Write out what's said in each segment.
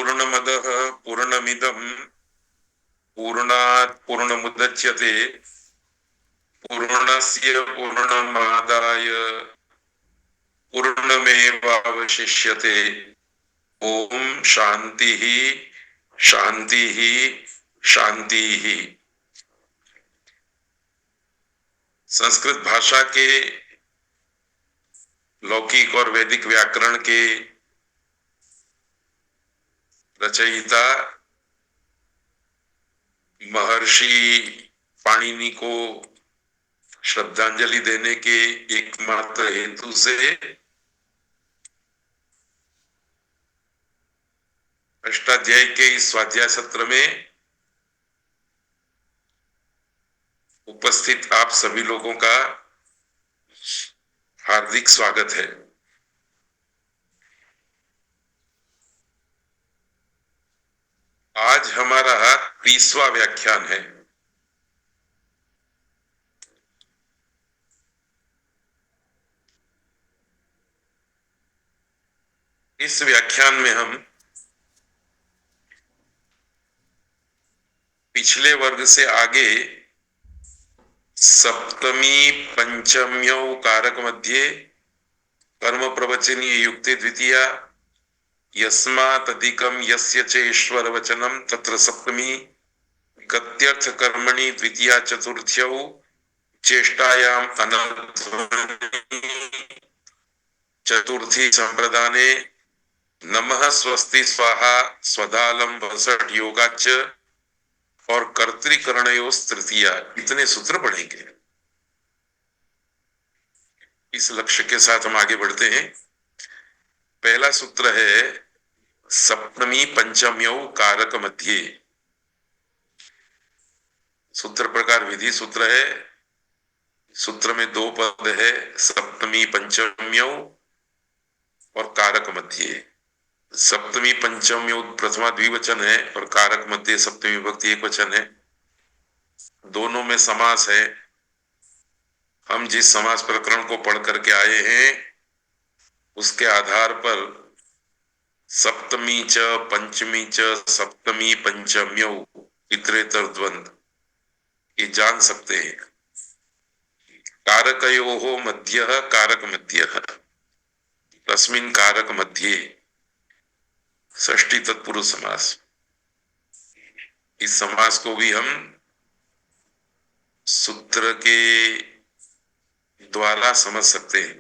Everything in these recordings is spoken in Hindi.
पूर्णमदः पूर्णमिदं पूर्णात् पूर्णमुदच्यते पूर्णस्य पूर्णमादाय पूर्णमेवावशिष्यते। ओम शांति ही शांति ही शांति ही। संस्कृत भाषा के लौकिक और वैदिक व्याकरण के रचयिता महर्षि पाणिनि को श्रद्धांजलि देने के एकमात्र हेतु से अष्टाध्यायी के इस स्वाध्याय सत्र में उपस्थित आप सभी लोगों का हार्दिक स्वागत है। आज हमारा 30वां व्याख्यान है। इस व्याख्यान में हम पिछले वर्ग से आगे सप्तमी पंचम्यौ कारक मध्ये कर्म प्रवचनीय युक्ति द्वितीया यस्मात् अधिकम यस्य च ईश्वर वचनम तत्र सप्तमी गत्यर्थ कर्मणि द्वितीया चतुर्थ्यौ चेष्टायाम अनध्वनि चतुर्थी संप्रदाने नमः स्वस्ति स्वाहा स्वधालम वसठ योगाच और कर्तृकरणयोस् तृतीया, इतने सूत्र पढ़ेंगे। इस लक्ष्य के साथ हम आगे बढ़ते हैं। पहला सूत्र है सप्तमी पंचम्यौ कारक मध्ये। सूत्र प्रकार विधि सूत्र है। सूत्र में दो पद है, सप्तमी पंचम्यौ और कारक मध्ये। सप्तमी पंचम्यौ प्रथमा द्विवचन है और कारक मध्य सप्तमी विभक्ति एक वचन है। दोनों में समास है। हम जिस समास प्रकरण को पढ़ करके आए हैं उसके आधार पर सप्तमी च पंचमी च सप्तमी पंचम्यौ इतरेतर द्वंद्व ये जान सकते हैं। कारकयोः मध्यः कारक मध्यः तस्मिन् कारक मध्ये षष्ठी तत्पुरुष समास। इस समास को भी हम सूत्र के द्वारा समझ सकते हैं।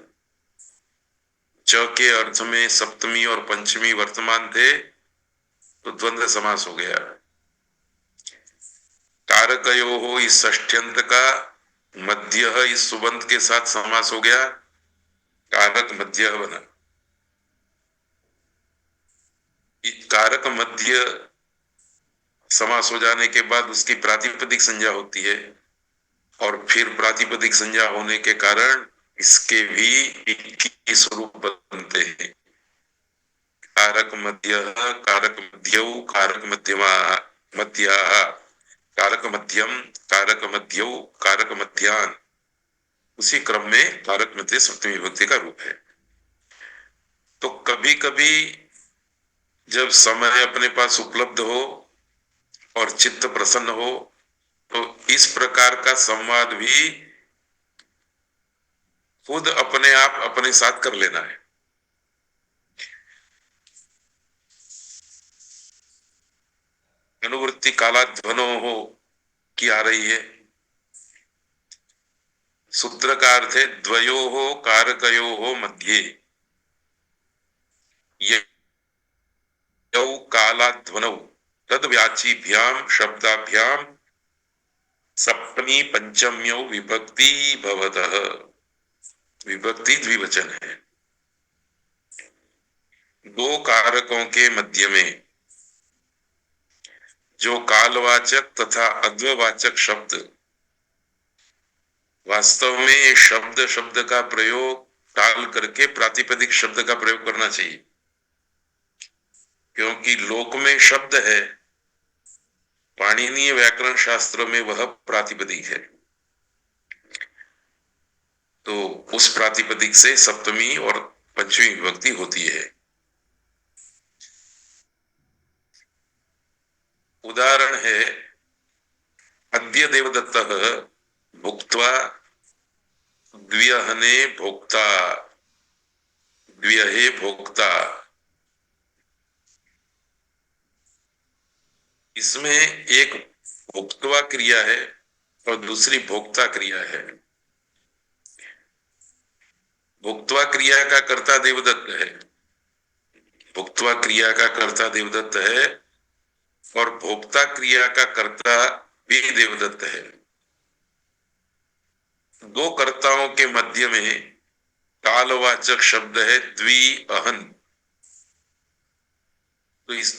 च के अर्थ में सप्तमी और पंचमी वर्तमान थे तो द्वंद्व समास हो गया। कारकयोः इस षष्ठ्यंत का, मध्य इस सुबंत के साथ समास हो गया, कारक मध्य बना। कारक मध्य समास हो जाने के बाद उसकी प्रातिपदिक संज्ञा होती है और फिर प्रातिपदिक संज्ञा होने के कारण इसके भी 21 रूप बनते हैं। कारक मध्य, कारक मध्यौ, कारक मध्यमा, मध्याः, कारक मध्यम, कारक मध्यौ, कारक मध्यान। उसी क्रम में कारक मध्य सप्तमी विभक्ति का रूप है। तो कभी कभी जब समय अपने पास उपलब्ध हो और चित्त प्रसन्न हो तो इस प्रकार का संवाद भी खुद अपने आप अपने साथ कर लेना है। अनुवृत्ति कालाध्वनो हो की आ रही है। सूत्र का अर्थ है द्वयोः कारकयोः मध्ये यौ कालाध्वनौ तद व्याचीभ्याम शब्दाभ्याम सप्तमी पंचम्यौ विभक्ति भवतः। विभक्ति द्विवचन है। दो कारकों के मध्य में जो कालवाचक तथा अद्ववाचक शब्द, वास्तव में ये शब्द शब्द का प्रयोग टाल करके प्रातिपदिक शब्द का प्रयोग करना चाहिए, क्योंकि लोक में शब्द है, पाणिनीय व्याकरण शास्त्र में वह प्रातिपदिक है। तो उस प्रातिपदिक से सप्तमी और पंचमी विभक्ति होती है। उदाहरण है, अद्य देवदत्तः भुक्त्वा द्व्यहने भोक्ता, द्व्यहे भोक्ता। इसमें एक भुक्त्वा क्रिया है और दूसरी भोक्ता क्रिया है। भुक्त्वा क्रिया का कर्ता देवदत्त है, भुक्त्वा क्रिया का कर्ता देवदत्त है और भोक्ता क्रिया का कर्ता भी देवदत्त है। दो कर्ताओं के मध्य में कालवाचक शब्द है द्विअहन। तो इस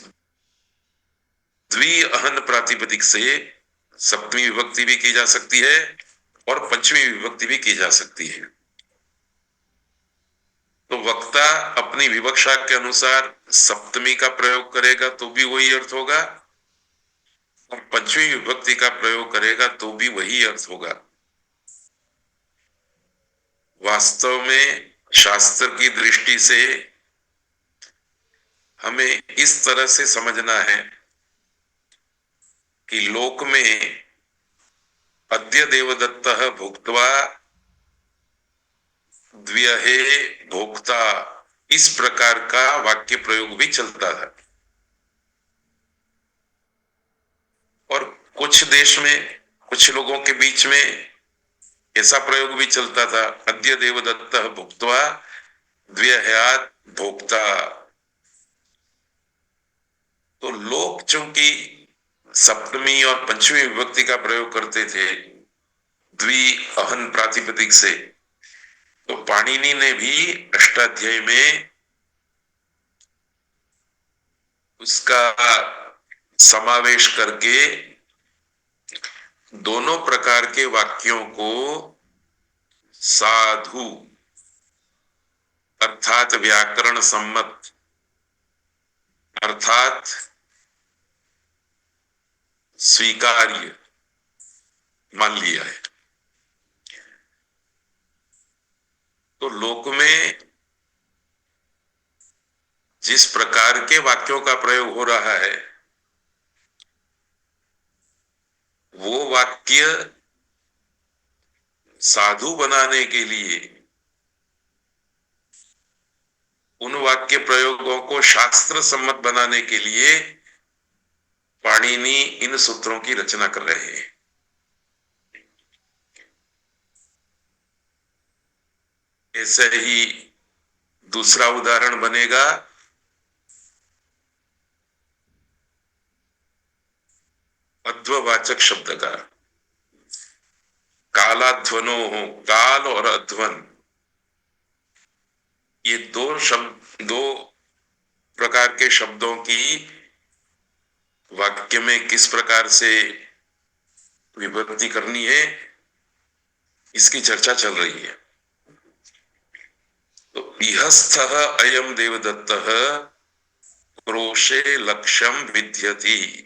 द्विअहन प्रातिपदिक से सप्तमी विभक्ति भी की जा सकती है और पंचमी विभक्ति भी की जा सकती है। तो वक्ता अपनी विवक्षा के अनुसार सप्तमी का प्रयोग करेगा तो भी वही अर्थ होगा और पंचमी विभक्ति का प्रयोग करेगा तो भी वही अर्थ होगा। वास्तव में शास्त्र की दृष्टि से हमें इस तरह से समझना है कि लोक में अद्य देवदत्तः भुक्त्वा द्व्यहे भोक्ता, इस प्रकार का वाक्य प्रयोग भी चलता था। और कुछ देश में कुछ लोगों के बीच में ऐसा प्रयोग भी चलता था, अद्य देवदत्तः भुक्त्वा द्व्यह्यात् भोक्ता। तो लोग चूंकि सप्तमी और पंचमी विभक्ति का प्रयोग करते थे द्विअहन प्रातिपदिक से, तो पाणिनि ने भी अष्टाध्यायी में उसका समावेश करके दोनों प्रकार के वाक्यों को साधु अर्थात व्याकरण सम्मत अर्थात स्वीकार्य मान लिया है। तो लोक में जिस प्रकार के वाक्यों का प्रयोग हो रहा है वो वाक्य साधु बनाने के लिए उन वाक्य प्रयोगों को शास्त्र सम्मत बनाने के लिए पाणिनि इन सूत्रों की रचना कर रहे हैं। ऐसे ही दूसरा उदाहरण बनेगा अध्ववाचक शब्द का। कालाध्वनो हो, काल और अध्वन, ये दो प्रकार के शब्दों की वाक्य में किस प्रकार से विभक्ति करनी है इसकी चर्चा चल रही है। तो इहस्थः अयम देवदत्तः क्रोशे लक्ष्यम विद्यति।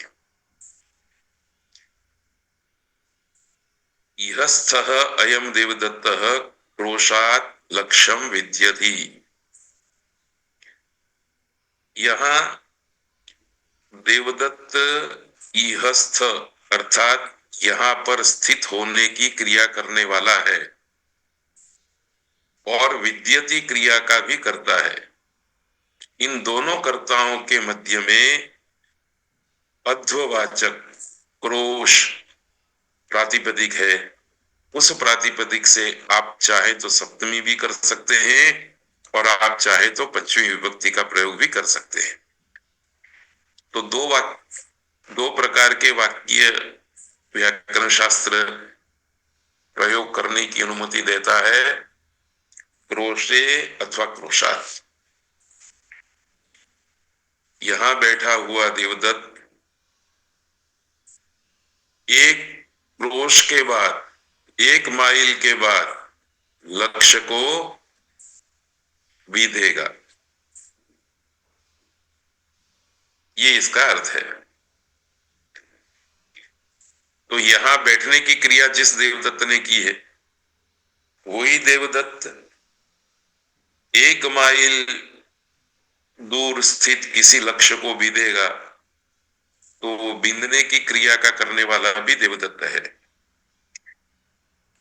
इहस्थः अयम देवदत्तः क्रोशात् लक्ष्यम विद्यति। यहां देवदत्त इहस्थ अर्थात यहां पर स्थित होने की क्रिया करने वाला है और विद्यति क्रिया का भी करता है। इन दोनों कर्ताओं के मध्य में अध्ववाचक क्रोश प्रातिपदिक है। उस प्रातिपदिक से आप चाहे तो सप्तमी भी कर सकते हैं और आप चाहे तो पंचमी विभक्ति का प्रयोग भी कर सकते हैं। तो दो प्रकार के वाक्य व्याकरण शास्त्र प्रयोग करने की अनुमति देता है, क्रोशे अथवा क्रोशात। यहां बैठा हुआ देवदत्त एक क्रोश के बाद, 1 माइल के बाद लक्ष्य को बीधेगा, ये इसका अर्थ है। तो यहां बैठने की क्रिया जिस देवदत्त ने की है वही देवदत्त 1 माइल दूर स्थित किसी लक्ष्य को बीधेगा तो बिंदने की क्रिया का करने वाला भी देवदत्त है।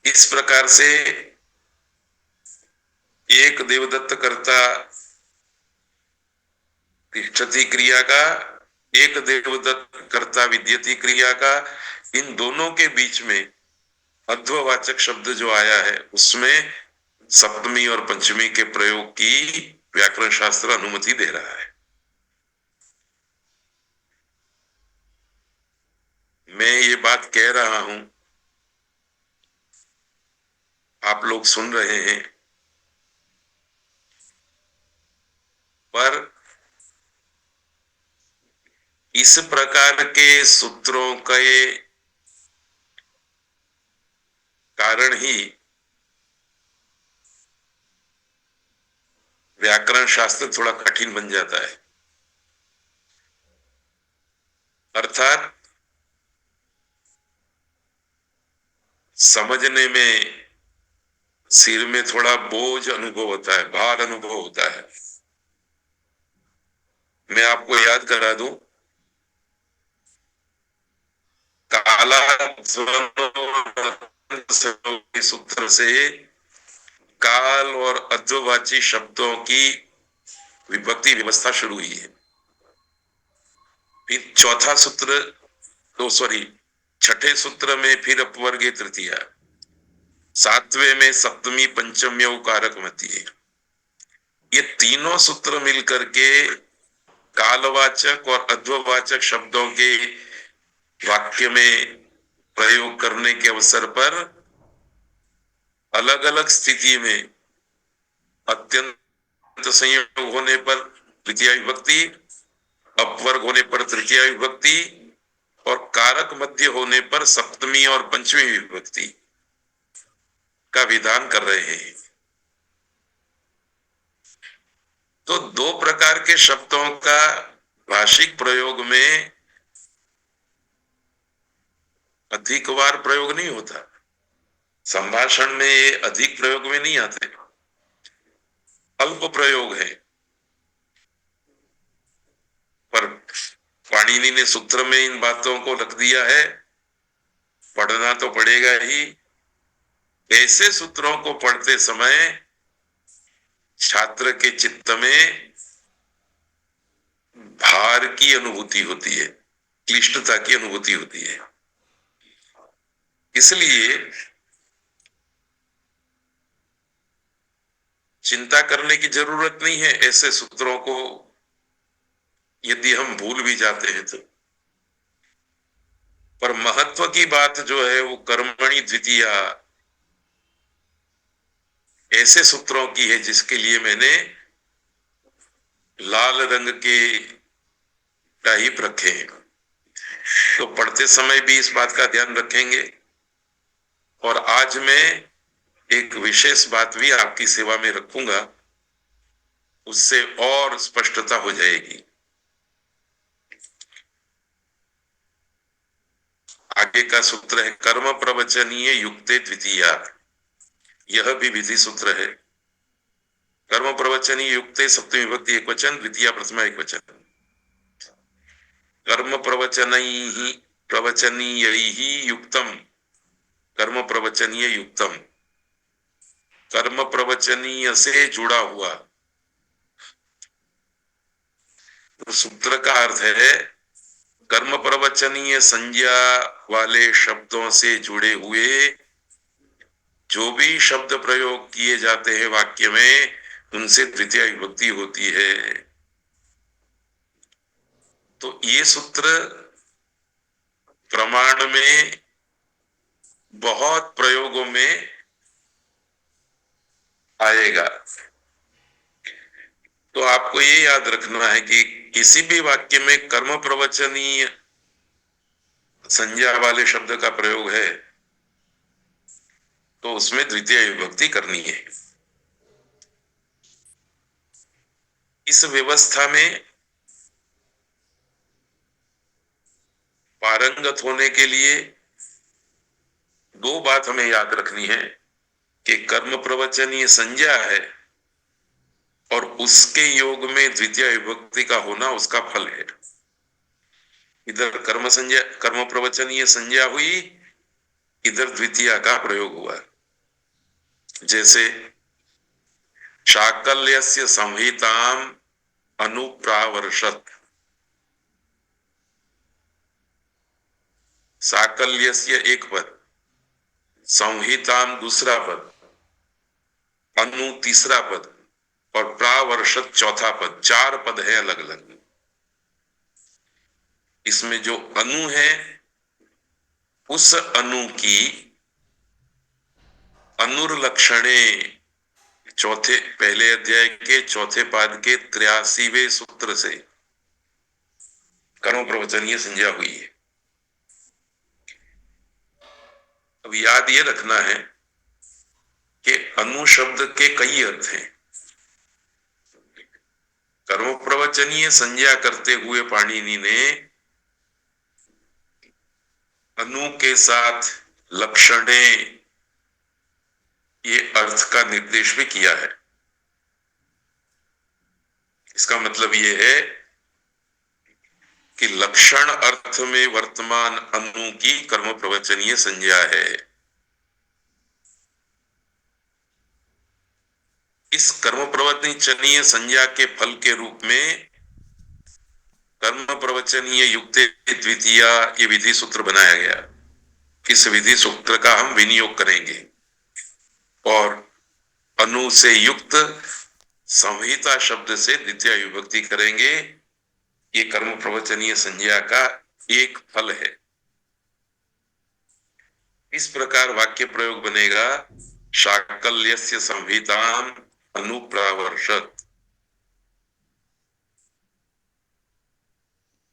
इस प्रकार से एक देवदत्त कर्ता तिष्ठति क्रिया का, एक देवदत्त कर्ता विद्यति क्रिया का, इन दोनों के बीच में अध्ववाचक शब्द जो आया है उसमें सप्तमी और पंचमी के प्रयोग की व्याकरण शास्त्र अनुमति दे रहा है। मैं ये बात कह रहा हूं, आप लोग सुन रहे हैं, पर इस प्रकार के सूत्रों के कारण ही व्याकरण शास्त्र थोड़ा कठिन बन जाता है। अर्थात समझने में सिर में थोड़ा बोझ अनुभव होता है, भार अनुभव होता है। मैं आपको याद करा दूं, काला सूत्र से काल और अध्ववाची शब्दों की विभक्ति व्यवस्था शुरू हुई है। फिर चौथा सूत्र, तो सॉरी, छठे सूत्र में फिर अपवर्गीय तृतीया, सातवें में सप्तमी पंचम्य कारक मध्य, ये तीनों सूत्र मिलकर के कालवाचक और अध्ववाचक शब्दों के वाक्य में प्रयोग करने के अवसर पर अलग अलग स्थिति में अत्यंत संयोग होने पर द्वितीय विभक्ति, अपवर्ग होने पर तृतीय विभक्ति और कारक मध्य होने पर सप्तमी और पंचमी विभक्ति का विधान कर रहे हैं। तो दो प्रकार के शब्दों का भाषिक प्रयोग में अधिक बार प्रयोग नहीं होता। संभाषण में ये अधिक प्रयोग में नहीं आते, अल्प प्रयोग है। पर पाणिनि ने सूत्र में इन बातों को रख दिया है, पढ़ना तो पड़ेगा ही। ऐसे सूत्रों को पढ़ते समय छात्र के चित्त में भार की अनुभूति होती है, क्लिष्टता की अनुभूति होती है। इसलिए चिंता करने की जरूरत नहीं है ऐसे सूत्रों को यदि हम भूल भी जाते हैं तो। पर महत्व की बात जो है वो कर्मणि द्वितीया ऐसे सूत्रों की है जिसके लिए मैंने लाल रंग के टाइप रखे हैं। तो पढ़ते समय भी इस बात का ध्यान रखेंगे। और आज मैं एक विशेष बात भी आपकी सेवा में रखूंगा, उससे और स्पष्टता हो जाएगी। आगे का सूत्र है कर्म प्रवचनीय युक्ते द्वितीया, यह भी विधि सूत्र है। कर्म प्रवचनीय युक्ते सप्तमी विभक्ति एक वचन, द्वितीया प्रथमा एक वचन। कर्म प्रवचनीय युक्तम, कर्म प्रवचनीय युक्तम, कर्म प्रवचनीय से जुड़ा हुआ। तो सूत्र का अर्थ है कर्म प्रवचनीय संज्ञा वाले शब्दों से जुड़े हुए जो भी शब्द प्रयोग किए जाते हैं वाक्य में, उनसे तृतीया विभक्ति होती है। तो ये सूत्र प्रमाण में बहुत प्रयोगों में आएगा। तो आपको ये याद रखना है कि किसी भी वाक्य में कर्म प्रवचनीय संज्ञा वाले शब्द का प्रयोग है तो उसमें द्वितीय विभक्ति करनी है। इस व्यवस्था में पारंगत होने के लिए दो बात हमें याद रखनी है कि कर्म प्रवचनीय संज्ञा है और उसके योग में द्वितीय विभक्ति का होना उसका फल है। इधर कर्म कर्म प्रवचनीय संज्ञा हुई, इधर द्वितीया का प्रयोग हुआ। जैसे शाकल्यस्य संहिताम अनुप्रावर्षत, साकल्यस्य एक पद, संहिताम दूसरा पद, अनु तीसरा पद और प्रावर्षत चौथा पद, 4 पद है अलग अलग। इसमें जो अनु है उस अनु की अनुर्लक्षणे चौथे पहले अध्याय के चौथे पाद के 83वें सूत्र से कर्म प्रवचनीय संज्ञा हुई है। अब याद ये रखना है कि अनु शब्द के कई अर्थ हैं। कर्म प्रवचनीय संज्ञा करते हुए पाणिनि ने अनु के साथ लक्षणे ये अर्थ का निर्देश भी किया है। इसका मतलब ये है कि लक्षण अर्थ में वर्तमान अनु की कर्म प्रवचनीय संज्ञा है। इस कर्म प्रवचनीय संज्ञा के फल के रूप में कर्म प्रवचनीय युक्त द्वितीया ये विधि सूत्र बनाया गया। इस विधि सूत्र का हम विनियोग करेंगे और अनु से युक्त संहिता शब्द से द्वितीय विभक्ति करेंगे। ये कर्म प्रवचनीय संज्ञा का एक फल है। इस प्रकार वाक्य प्रयोग बनेगा, शाकल्यस्य संहिताम अनुप्रावर्षत।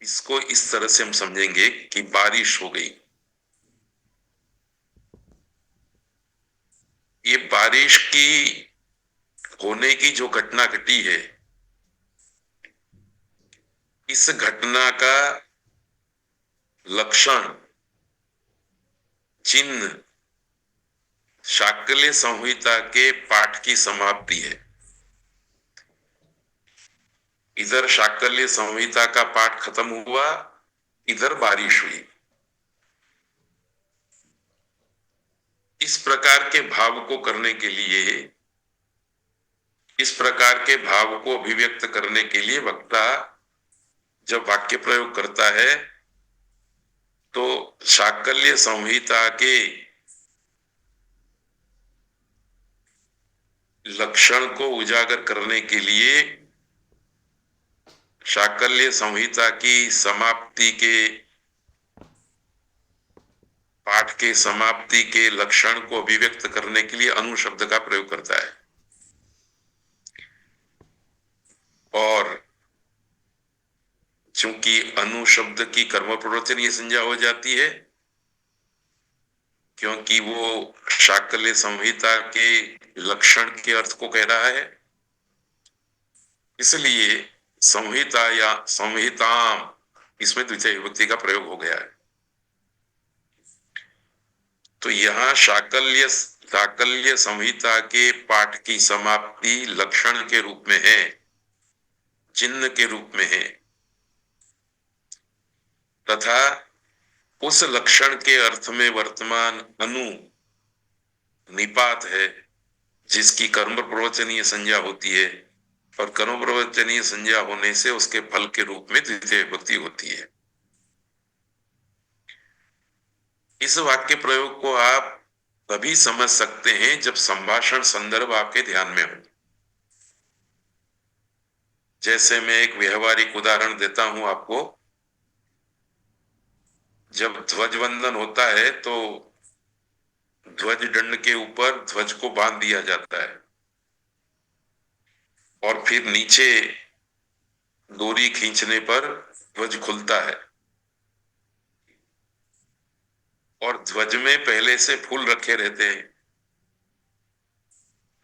इसको इस तरह से हम समझेंगे कि बारिश हो गई। ये बारिश की होने की जो घटना घटी है, इस घटना का लक्षण चिन्ह शाकल्य संहिता के पाठ की समाप्ति है। इधर शाकल्य संहिता का पाठ खत्म हुआ, इधर बारिश हुई। इस प्रकार के भाव को करने के लिए, इस प्रकार के भाव को अभिव्यक्त करने के लिए वक्ता जब वाक्य प्रयोग करता है तो शाकल्य संहिता के लक्षण को उजागर करने के लिए शाकल्य संहिता की समाप्ति के पाठ के समाप्ति के लक्षण को अभिव्यक्त करने के लिए अनु शब्द का प्रयोग करता है। और चूंकि अनु शब्द की कर्म प्रवचनीय संज्ञा हो जाती है, क्योंकि वो शाकल्य संहिता के लक्षण के अर्थ को कह रहा है, इसलिए संहिता या संहिताम इसमें द्वितीय विभक्ति का प्रयोग हो गया है। तो यहां शाकल्य संहिता के पाठ की समाप्ति लक्षण के रूप में है, चिन्ह के रूप में है, तथा उस लक्षण के अर्थ में वर्तमान अनु निपात है जिसकी कर्म प्रवचनीय संज्ञा होती है, और कर्म प्रवचनीय संज्ञा होने से उसके फल के रूप में द्वितीय विभक्ति होती है। इस वाक्य प्रयोग को आप तभी समझ सकते हैं जब संभाषण संदर्भ आपके ध्यान में हो। जैसे मैं एक व्यवहारिक उदाहरण देता हूं आपको। जब ध्वजवंदन होता है तो ध्वज दंड के ऊपर ध्वज को बांध दिया जाता है और फिर नीचे डोरी खींचने पर ध्वज खुलता है, और ध्वज में पहले से फूल रखे रहते हैं।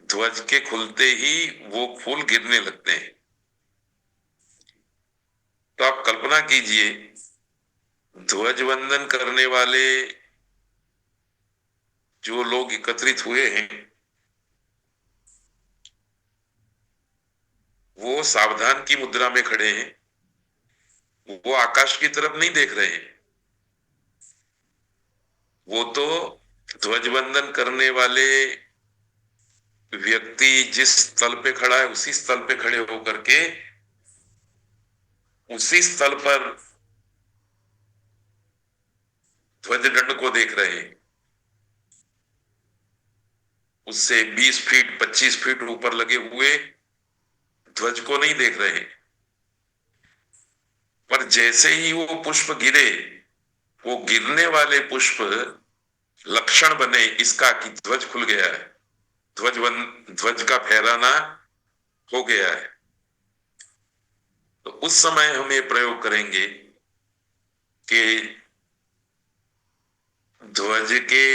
ध्वज के खुलते ही वो फूल गिरने लगते हैं। तो आप कल्पना कीजिए, ध्वजवंदन करने वाले जो लोग एकत्रित हुए हैं वो सावधान की मुद्रा में खड़े हैं, वो आकाश की तरफ नहीं देख रहे हैं, वो तो ध्वजवंदन करने वाले व्यक्ति जिस स्थल पे खड़ा है उसी स्थल पे खड़े होकर के उसी स्थल पर ध्वज दंड को देख रहे हैं। उससे 20 फीट 25 फीट ऊपर लगे हुए ध्वज को नहीं देख रहे। पर जैसे ही वो पुष्प गिरे, वो गिरने वाले पुष्प लक्षण बने इसका कि ध्वज खुल गया है, ध्वज का फहराना हो गया है। तो उस समय हम ये प्रयोग करेंगे कि ध्वज के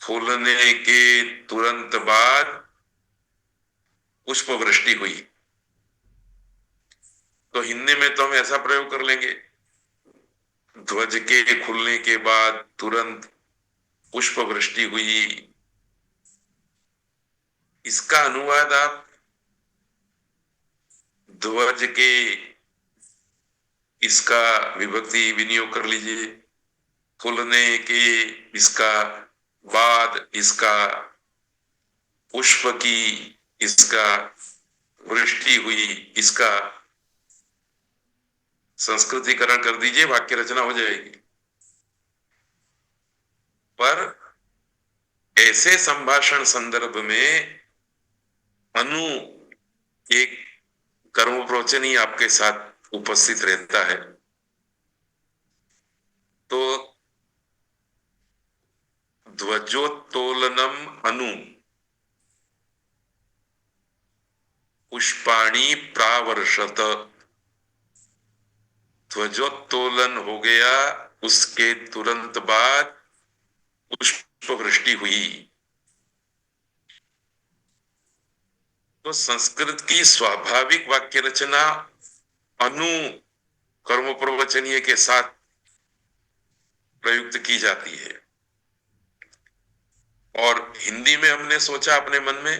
फूलने के तुरंत बाद पुष्प वृष्टि हुई। तो हिंदी में तो हम ऐसा प्रयोग कर लेंगे, ध्वज के खुलने के बाद तुरंत पुष्प वृष्टि हुई। इसका अनुवाद आप ध्वज के इसका विभक्ति विनियोग कर लीजिए, खुलने के इसका बाद इसका पुष्प की इसका वृष्टि हुई इसका संस्कृतिकरण कर दीजिए, वाक्य रचना हो जाएगी। पर ऐसे संभाषण संदर्भ में अनु एक कर्म प्रवचन ही आपके साथ उपस्थित रहता है। तो ध्वजोत्तोलनम अनु पुष्पाणि प्रावर्षत, ध्वजोत्तोलन हो गया, उसके तुरंत बाद पुष्प वृष्टि हुई। तो संस्कृत की स्वाभाविक वाक्य रचना अनु कर्म प्रवचनीय के साथ प्रयुक्त की जाती है। और हिंदी में हमने सोचा अपने मन में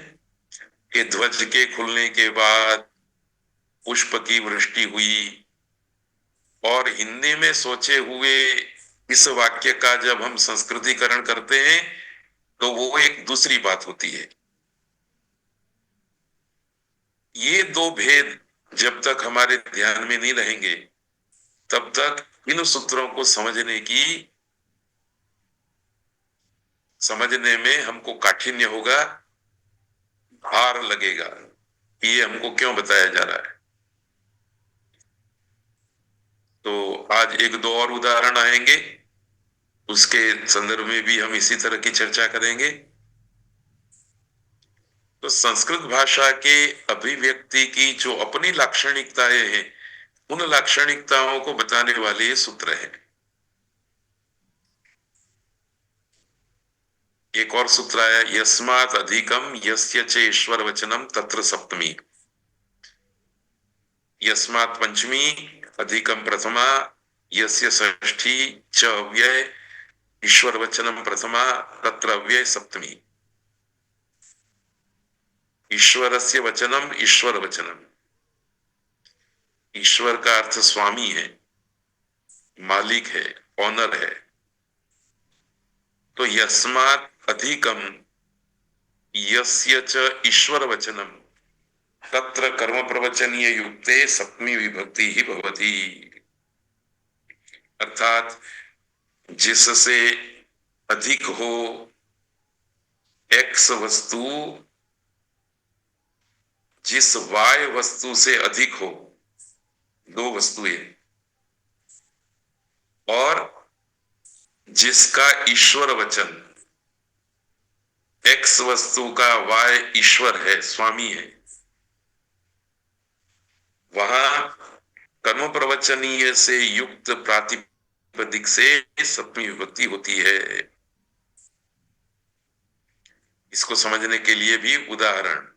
कि ध्वज के खुलने के बाद पुष्प की वृष्टि हुई, और हिंदी में सोचे हुए इस वाक्य का जब हम संस्कृतिकरण करते हैं तो वो एक दूसरी बात होती है। ये दो भेद जब तक हमारे ध्यान में नहीं रहेंगे तब तक इन सूत्रों को समझने में हमको काठिन्य होगा, भार लगेगा, ये हमको क्यों बताया जा रहा है। तो आज एक दो और उदाहरण आएंगे, उसके संदर्भ में भी हम इसी तरह की चर्चा करेंगे। तो संस्कृत भाषा के अभिव्यक्ति की जो अपनी लाक्षणिकताएं हैं, उन लाक्षणिकताओं को बताने वाले ये सूत्र हैं। एक और सूत्र आया, यस्मात् अधिकम यस्य च ईश्वर वचनम तत्र सप्तमी, यस्मात् पंचमी अधिकम प्रथमा यस्य षष्ठी च अव्यय ईश्वर वचनम प्रथमा तत्र अव्यय सप्तमी। ईश्वरस्य वचनम ईश्वर वचनम, ईश्वर का अर्थ स्वामी है, मालिक है, ऑनर है। तो यस्मात् अधिकम यस्य च ईश्वर वचनम तत्र कर्म प्रवचनीय युक्ते सप्तमी विभक्ति ही भवति। अर्थात जिससे अधिक हो एक्स वस्तु, जिस वाय वस्तु से अधिक हो दो वस्तुएं, और जिसका ईश्वर वचन एक्स वस्तु का वाय ईश्वर है, स्वामी है, वहां कर्म प्रवचनीय से युक्त प्रातिपदिक से सप्तमी विभक्ति होती है। इसको समझने के लिए भी उदाहरण,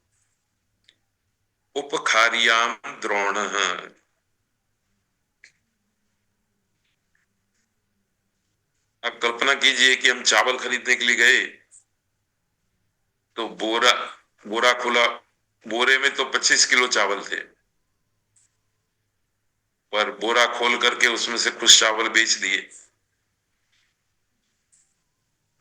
उपखार्याम द्रोण, आप कल्पना कीजिए कि हम चावल खरीदने के लिए गए तो बोरा बोरा खुला, बोरे में तो 25 किलो चावल थे, पर बोरा खोल करके उसमें से कुछ चावल बेच दिए।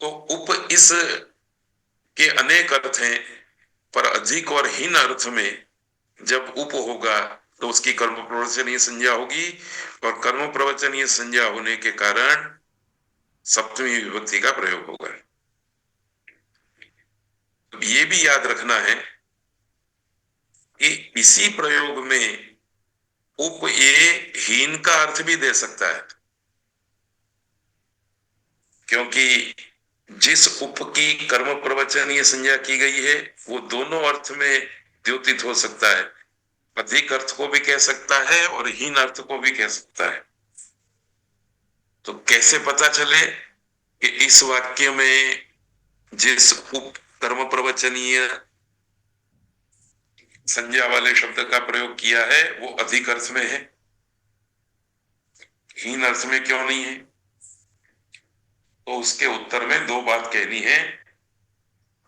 तो उप इस के अनेक अर्थ हैं, पर अधिक और हीन अर्थ में जब उप होगा तो उसकी कर्म प्रवचनीय संज्ञा होगी, और कर्म प्रवचनीय संज्ञा होने के कारण सप्तमी विभक्ति का प्रयोग होगा। तो ये भी याद रखना है कि इसी प्रयोग में उप ये हीन का अर्थ भी दे सकता है, क्योंकि जिस उप की कर्म प्रवचनीय संज्ञा की गई है वो दोनों अर्थ में द्योतित हो सकता है, अधिक अर्थ को भी कह सकता है और हीन अर्थ को भी कह सकता है। तो कैसे पता चले कि इस वाक्य में जिस उप कर्म प्रवचनीय संज्ञा वाले शब्द का प्रयोग किया है वो अधिक अर्थ में है, हीन अर्थ में क्यों नहीं है? तो उसके उत्तर में दो बात कहनी है।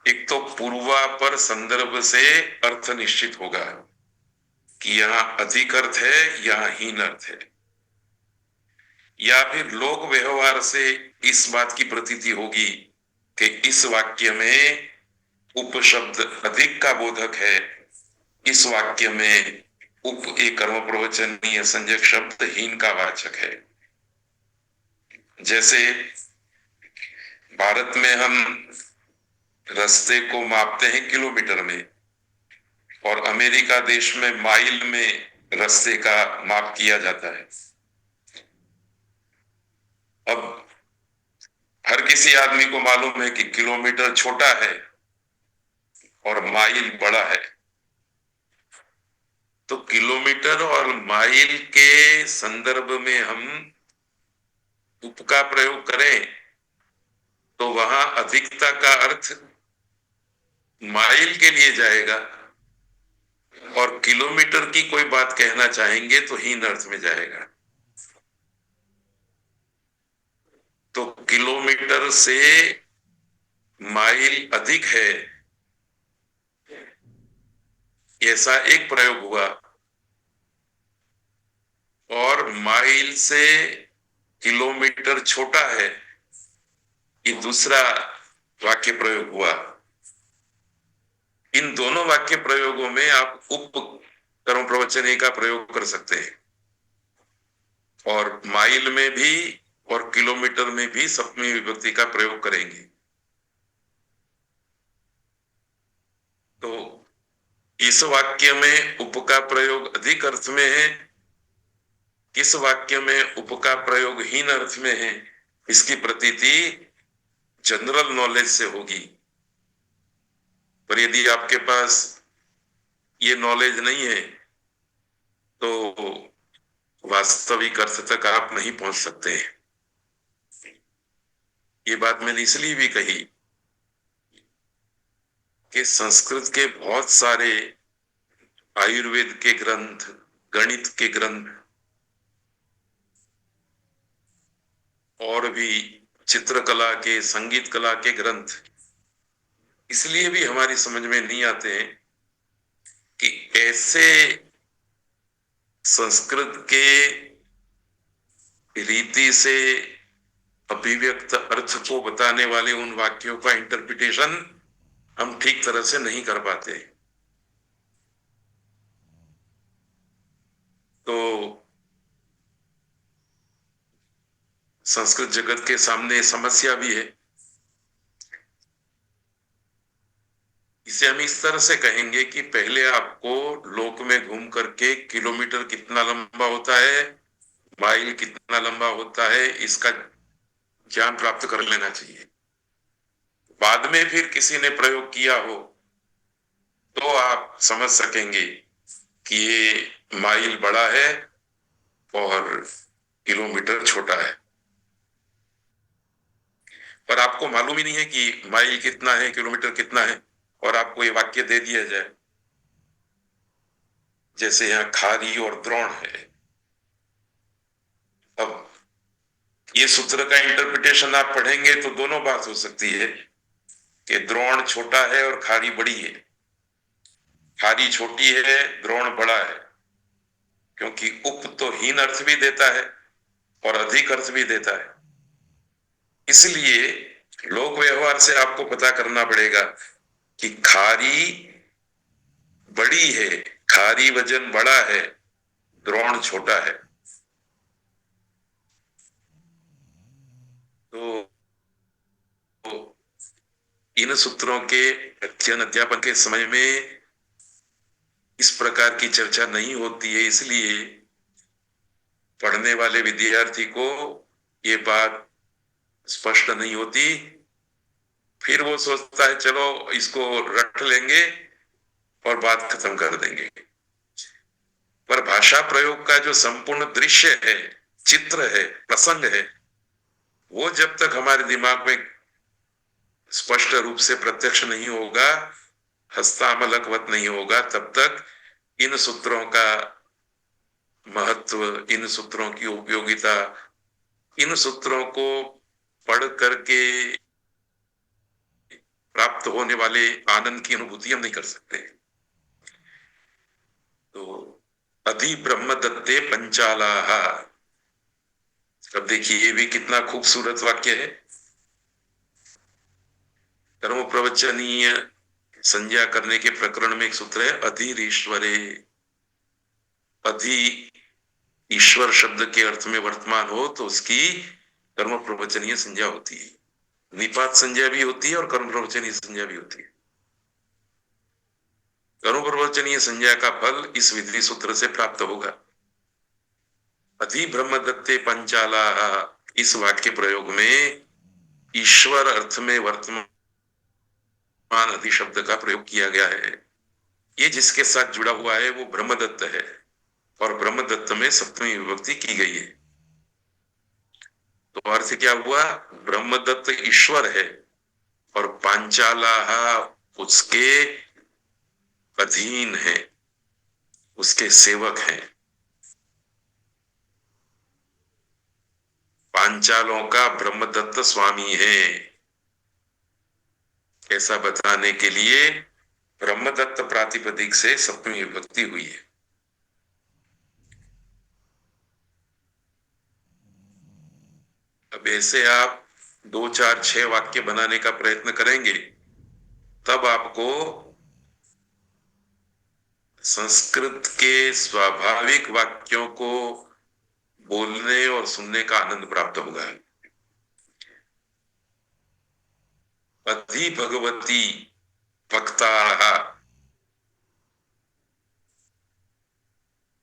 एक तो पूर्वापर संदर्भ से अर्थ निश्चित होगा कि यहां अधिक अर्थ है, यहां हीन अर्थ है, या फिर लोक व्यवहार से इस बात की प्रतीति होगी कि इस वाक्य में उपशब्द अधिक का बोधक है, इस वाक्य में उप एक कर्म प्रवचनीय संज्ञक शब्द हीन का वाचक है। जैसे भारत में हम रास्ते को मापते हैं किलोमीटर में, और अमेरिका देश में माइल में रास्ते का माप किया जाता है। अब हर किसी आदमी को मालूम है कि किलोमीटर छोटा है और माइल बड़ा है, तो किलोमीटर और माइल के संदर्भ में हम उप का प्रयोग करें तो वहां अधिकता का अर्थ माइल के लिए जाएगा, और किलोमीटर की कोई बात कहना चाहेंगे तो हीन अर्थ में जाएगा। तो किलोमीटर से माइल अधिक है ऐसा एक प्रयोग हुआ, और माइल से किलोमीटर छोटा है ये दूसरा वाक्य प्रयोग हुआ। इन दोनों वाक्य प्रयोगों में आप उप कर्म प्रवचनीय का प्रयोग कर सकते हैं, और माइल में भी और किलोमीटर में भी सप्तमी विभक्ति का प्रयोग करेंगे। तो इस वाक्य में उप का प्रयोग अधिक अर्थ में है, किस वाक्य में उप का प्रयोग हीन अर्थ में है, इसकी प्रतीति जनरल नॉलेज से होगी। पर यदि आपके पास ये नॉलेज नहीं है तो वास्तविक अर्थ तक आप नहीं पहुंच सकते। ये बात मैंने इसलिए भी कही कि संस्कृत के बहुत सारे आयुर्वेद के ग्रंथ, गणित के ग्रंथ और भी चित्रकला के, संगीत कला के ग्रंथ इसलिए भी हमारी समझ में नहीं आते हैं कि ऐसे संस्कृत के रीति से अभिव्यक्त अर्थ को बताने वाले उन वाक्यों का इंटरप्रिटेशन हम ठीक तरह से नहीं कर पाते। तो संस्कृत जगत के सामने समस्या भी है। इसे हम इस तरह से कहेंगे कि पहले आपको लोक में घूम करके किलोमीटर कितना लंबा होता है, माइल कितना लंबा होता है, इसका ज्ञान प्राप्त कर लेना चाहिए। बाद में फिर किसी ने प्रयोग किया हो तो आप समझ सकेंगे कि ये माइल बड़ा है और किलोमीटर छोटा है। पर आपको मालूम ही नहीं है कि माइल कितना है, किलोमीटर कितना है, और आपको ये वाक्य दे दिया जाए जैसे यहां खारी और द्रोण है। अब ये सूत्र का इंटरप्रिटेशन आप पढ़ेंगे तो दोनों बात हो सकती है कि द्रोण छोटा है और खारी बड़ी है, खारी छोटी है, द्रोण बड़ा है, क्योंकि उप तो हीन अर्थ भी देता है और अधिक अर्थ भी देता है। इसलिए लोक व्यवहार से आपको पता करना पड़ेगा कि खारी बड़ी है, खारी वजन बड़ा है, द्रोण छोटा है। तो इन सूत्रों के अध्ययन अध्यापन के समय में इस प्रकार की चर्चा नहीं होती है, इसलिए पढ़ने वाले विद्यार्थी को ये बात स्पष्ट नहीं होती। फिर वो सोचता है चलो इसको रट लेंगे और बात खत्म कर देंगे। पर भाषा प्रयोग का जो संपूर्ण दृश्य है, चित्र है, प्रसंग है, वो जब तक हमारे दिमाग में स्पष्ट रूप से प्रत्यक्ष नहीं होगा, हस्तामलकवत नहीं होगा, तब तक इन सूत्रों का महत्व, इन सूत्रों की उपयोगिता, इन सूत्रों को पढ़ करके प्राप्त होने वाले आनंद की अनुभूति हम नहीं कर सकते। तो अधि ब्रह्म दत्ते पंचालाह। अब देखिए ये भी कितना खूबसूरत वाक्य है। कर्म प्रवचनीय संज्ञा करने के प्रकरण में एक सूत्र है, अधिरीश्वरे। अधि ईश्वर शब्द के अर्थ में वर्तमान हो तो उसकी कर्म प्रवचनीय संज्ञा होती है। निपात संज्ञा भी होती है और कर्म प्रवचनीय संज्ञा भी होती है। कर्म प्रवचनीय संज्ञा का फल इस विधि सूत्र से प्राप्त होगा। अधि ब्रह्म दत्ते पंचाला, इस वाक्य प्रयोग में ईश्वर अर्थ में वर्तमान अधि शब्द का प्रयोग किया गया है। ये जिसके साथ जुड़ा हुआ है वो ब्रह्मदत्त है और ब्रह्मदत्त में सप्तमी विभक्ति की गई है। तो अर्थ क्या हुआ? ब्रह्मदत्त ईश्वर है और पांचाला उसके अधीन है, उसके सेवक हैं। पांचालों का ब्रह्मदत्त स्वामी है, ऐसा बताने के लिए ब्रह्मदत्त प्रातिपदिक से सप्तमी विभक्ति हुई है। अब ऐसे आप 2 4 6 वाक्य बनाने का प्रयत्न करेंगे, तब आपको संस्कृत के स्वाभाविक वाक्यों को बोलने और सुनने का आनंद प्राप्त होगा। अधि भगवती भक्ताः,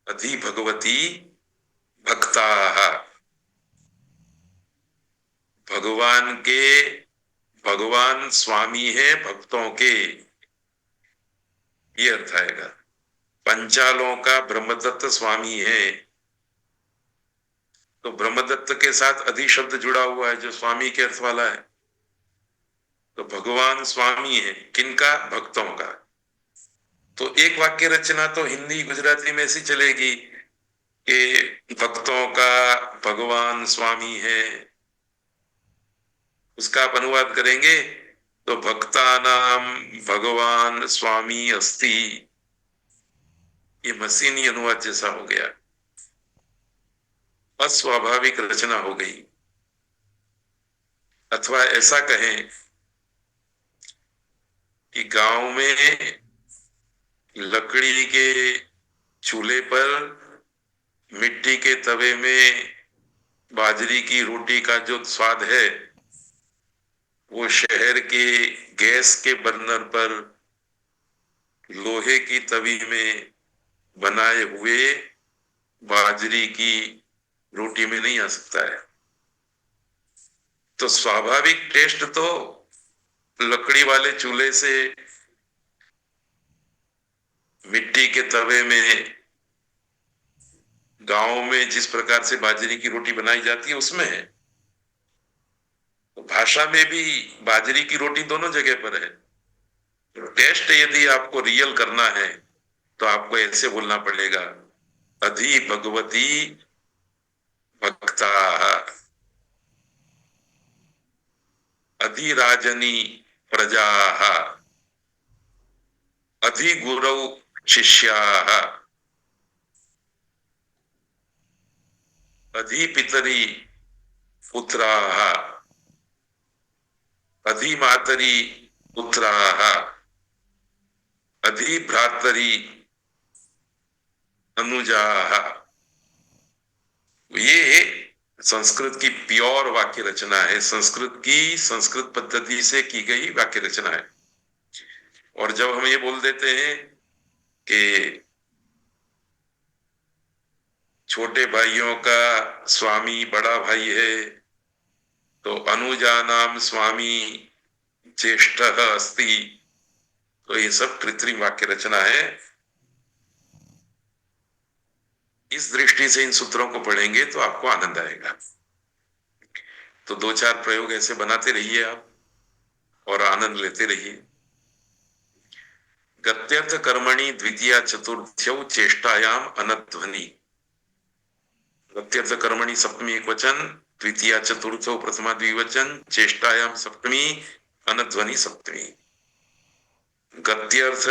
अधि भगवती भक्ताः, भगवान के, भगवान स्वामी है भक्तों के, ये अर्थ आएगा। पंचालों का ब्रह्मदत्त स्वामी है, तो ब्रह्मदत्त के साथ अधि शब्द जुड़ा हुआ है जो स्वामी के अर्थ वाला है। तो भगवान स्वामी है किनका? भक्तों का। तो एक वाक्य रचना तो हिंदी गुजराती में ऐसी चलेगी कि भक्तों का भगवान स्वामी है। उसका आप अनुवाद करेंगे तो भक्ता नाम भगवान स्वामी अस्ति। ये मशीनी अनुवाद जैसा हो गया, अस्वाभाविक रचना हो गई। अथवा ऐसा कहें कि गांव में लकड़ी के चूल्हे पर मिट्टी के तवे में बाजरी की रोटी का जो स्वाद है, वो शहर के गैस के बर्नर पर लोहे की तवी में बनाए हुए बाजरी की रोटी में नहीं आ सकता है। तो स्वाभाविक टेस्ट तो लकड़ी वाले चूल्हे से मिट्टी के तवे में गांव में जिस प्रकार से बाजरी की रोटी बनाई जाती है उसमें है। तो भाषा में भी बाजरी की रोटी दोनों जगह पर है। तो टेस्ट यदि आपको रियल करना है तो आपको ऐसे बोलना पड़ेगा, अधि भगवती भक्ता, अधिराजनी प्रजा, अधिगुरौ शिष्या, अधिपितरी पुत्रा, अधिमातरी पुत्राः, अधिभ्रातरी अनुजाः। ये संस्कृत की प्योर वाक्य रचना है, संस्कृत की संस्कृत पद्धति से की गई वाक्य रचना है। और जब हम ये बोल देते हैं कि छोटे भाइयों का स्वामी बड़ा भाई है, तो अनुजानाम स्वामी ज्येष्ठः अस्ति, तो ये सब कृत्रिम वाक्य रचना है। इस दृष्टि से इन सूत्रों को पढ़ेंगे तो आपको आनंद आएगा। तो दो चार प्रयोग ऐसे बनाते रहिए आप और आनंद लेते रहिए। गत्यर्थ कर्मणि द्वितीया चतुर्थ्यौ चेष्टायाम अनध्वनि। गत्यर्थ कर्मणि सप्तमी एक वचन, द्वितीया चतुर्थो प्रथमा द्विवचन, चेष्टायाम सप्तमी, अनध्वनि सप्तमी। गत्यर्थ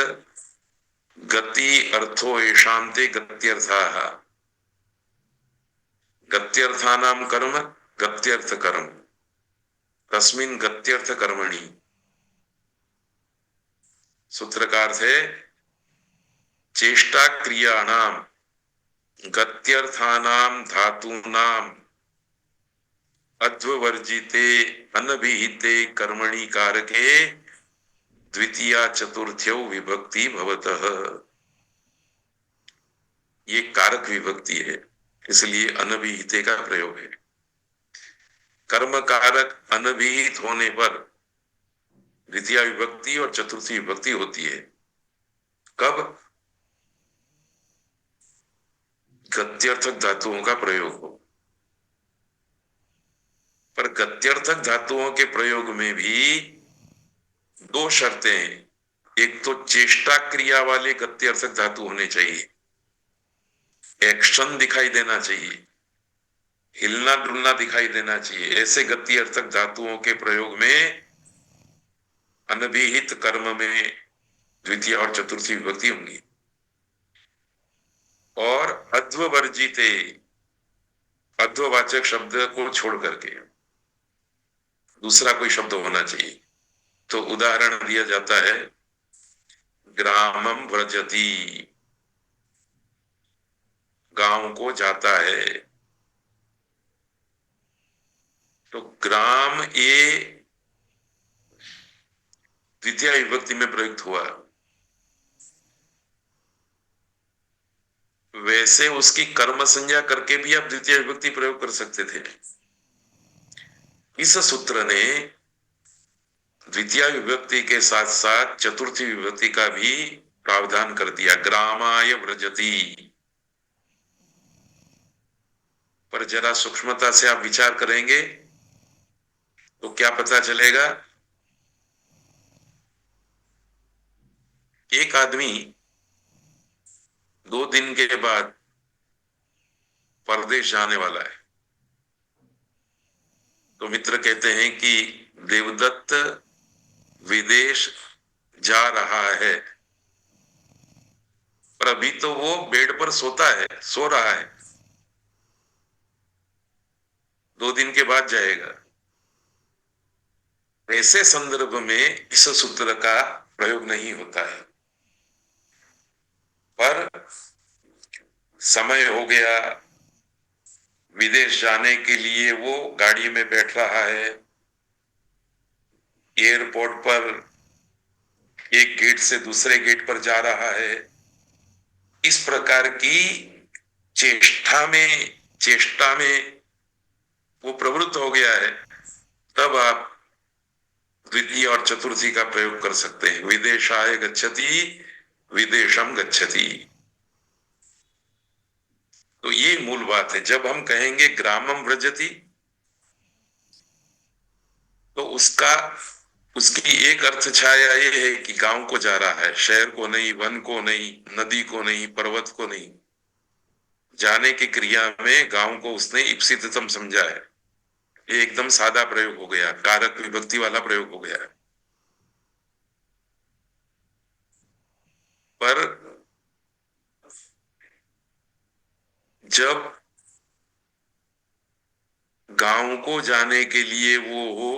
गति अर्थो येषां ते गत्यर्थाः। गत्यर्थानां कर्म गत्यर्थ कर्म, तस्मिन् गत्यर्थ कर्मणि। सूत्र का अर्थ है चेष्टा क्रियाणाम गत्यर्थानाम धातूनाम अध्वर्जिते अनभिहिते कर्मणि कारके द्वितीया चतुर्थ्यौ विभक्ति भवतः। ये कारक विभक्ति है, इसलिए अनभिहिते का प्रयोग है। कर्म कारक अनभिहित होने पर द्वितीय विभक्ति और चतुर्थी विभक्ति होती है। कब? गत्यर्थक धातुओं का प्रयोग हो। पर गत्यर्थक धातुओं के प्रयोग में भी दो शर्तें हैं। एक तो चेष्टा क्रिया वाले गत्यर्थक धातु होने चाहिए, एक्शन दिखाई देना चाहिए, हिलना डुलना दिखाई देना चाहिए। ऐसे गत्यर्थक धातुओं के प्रयोग में अनभिहित कर्म में द्वितीय और चतुर्थी विभक्ति होंगी। और अध्वर्जिते, अध्ववाचक शब्द को छोड़ करके दूसरा कोई शब्द होना चाहिए। तो उदाहरण दिया जाता है ग्रामम व्रजति, गांव को जाता है। तो ग्राम ये द्वितीय विभक्ति में प्रयुक्त हुआ, वैसे उसकी कर्म संज्ञा करके भी आप द्वितीय विभक्ति प्रयोग कर सकते थे। इस सूत्र ने द्वितीय विभक्ति के साथ साथ चतुर्थी विभक्ति का भी प्रावधान कर दिया, ग्रामाय व्रजति। पर जरा सूक्ष्मता से आप विचार करेंगे तो क्या पता चलेगा? एक आदमी 2 दिन के बाद परदेश जाने वाला है, तो मित्र कहते हैं कि देवदत्त विदेश जा रहा है, पर अभी तो वो बेड पर सोता है, सो रहा है, 2 दिन के बाद जाएगा। ऐसे संदर्भ में इस सूत्र का प्रयोग नहीं होता है। पर समय हो गया, विदेश जाने के लिए वो गाड़ी में बैठ रहा है, एयरपोर्ट पर एक गेट से दूसरे गेट पर जा रहा है। इस प्रकार की चेष्टा में वो प्रवृत्त हो गया है, तब आप द्वितीय और चतुर्थी का प्रयोग कर सकते हैं। विदेशाय गच्छति, विदेशम गच्छति। तो ये मूल बात है। जब हम कहेंगे ग्रामम व्रजति, तो उसकी एक अर्थ छाया ये है कि गांव को जा रहा है, शहर को नहीं, वन को नहीं, नदी को नहीं, पर्वत को नहीं। जाने की क्रिया में गांव को उसने इप्सिततम समझा है। ये एकदम सादा प्रयोग हो गया, कारक विभक्ति वाला प्रयोग हो गया। पर जब गांव को जाने के लिए वो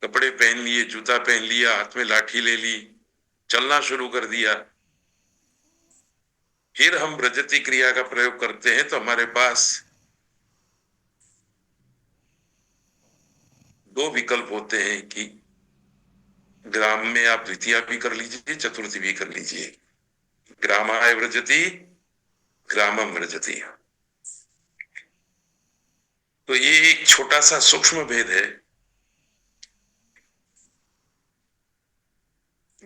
कपड़े पहन लिए, जूता पहन लिया, हाथ में लाठी ले ली, चलना शुरू कर दिया, फिर हम व्रजति क्रिया का प्रयोग करते हैं तो हमारे पास दो विकल्प होते हैं कि ग्राम में आप द्वितीया भी कर लीजिए, चतुर्थी भी कर लीजिए। ग्रामाय व्रजति, ग्रामम व्रजति। तो ये एक छोटा सा सूक्ष्म भेद है।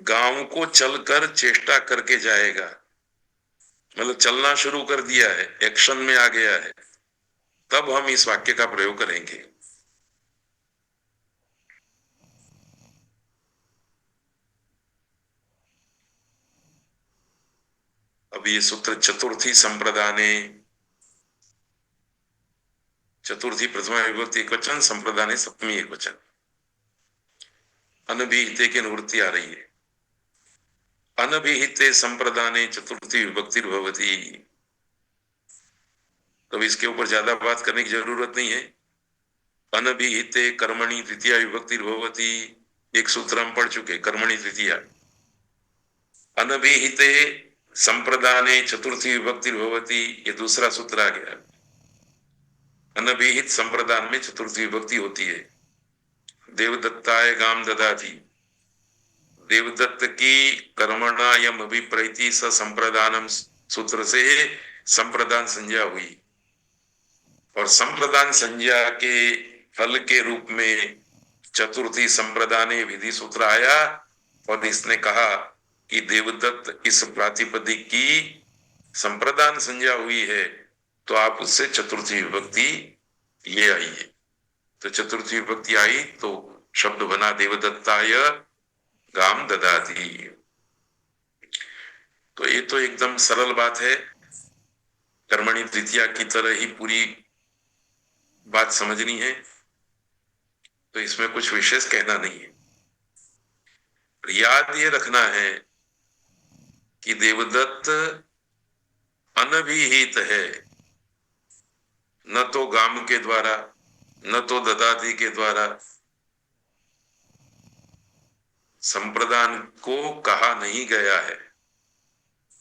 गांव को चलकर चेष्टा करके जाएगा, मतलब चलना शुरू कर दिया है, एक्शन में आ गया है, तब हम इस वाक्य का प्रयोग करेंगे। अब ये सूत्र चतुर्थी संप्रदाने, चतुर्थी प्रथमा विभक्ति एक वचन, संप्रदाने सप्तमी एक वचन, अनभिहिते की निवृत्ति आ रही है। अनभिहिते संप्रदाने चतुर्थी विभक्ति भवती। तो इसके ऊपर ज्यादा बात करने की जरूरत नहीं है। अनभिहिते कर्मणि तृतीया विभक्ति भवती, एक सूत्र हम पढ़ चुके, कर्मणि तृतीया। अनभिहिते संप्रदाने चतुर्थी विभक्ति भवती, ये दूसरा सूत्र आ गया। अनभिहित संप्रदान में चतुर्थी विभक्ति होती है। देवदत्ताय गाम ददाति, देवदत्त की कर्मणा यम अभिप्रैति स संप्रदानम सूत्र से संप्रदान संज्ञा हुई, और संप्रदान संज्ञा के फल के रूप में चतुर्थी संप्रदाने विधि सूत्र आया, और इसने कहा कि देवदत्त इस प्रातिपदिक की संप्रदान संज्ञा हुई है, तो आप उससे चतुर्थी विभक्ति ले आइए। तो चतुर्थी विभक्ति आई तो शब्द बना देवदत्ताय गाम ददाति। तो ये तो एकदम सरल बात है, कर्मणि तृतीया की तरह ही पूरी बात समझनी है, तो इसमें कुछ विशेष कहना नहीं है। याद ये रखना है कि देवदत्त अनभिहित है, न तो गाम के द्वारा न तो ददाति के द्वारा संप्रदान को कहा नहीं गया है,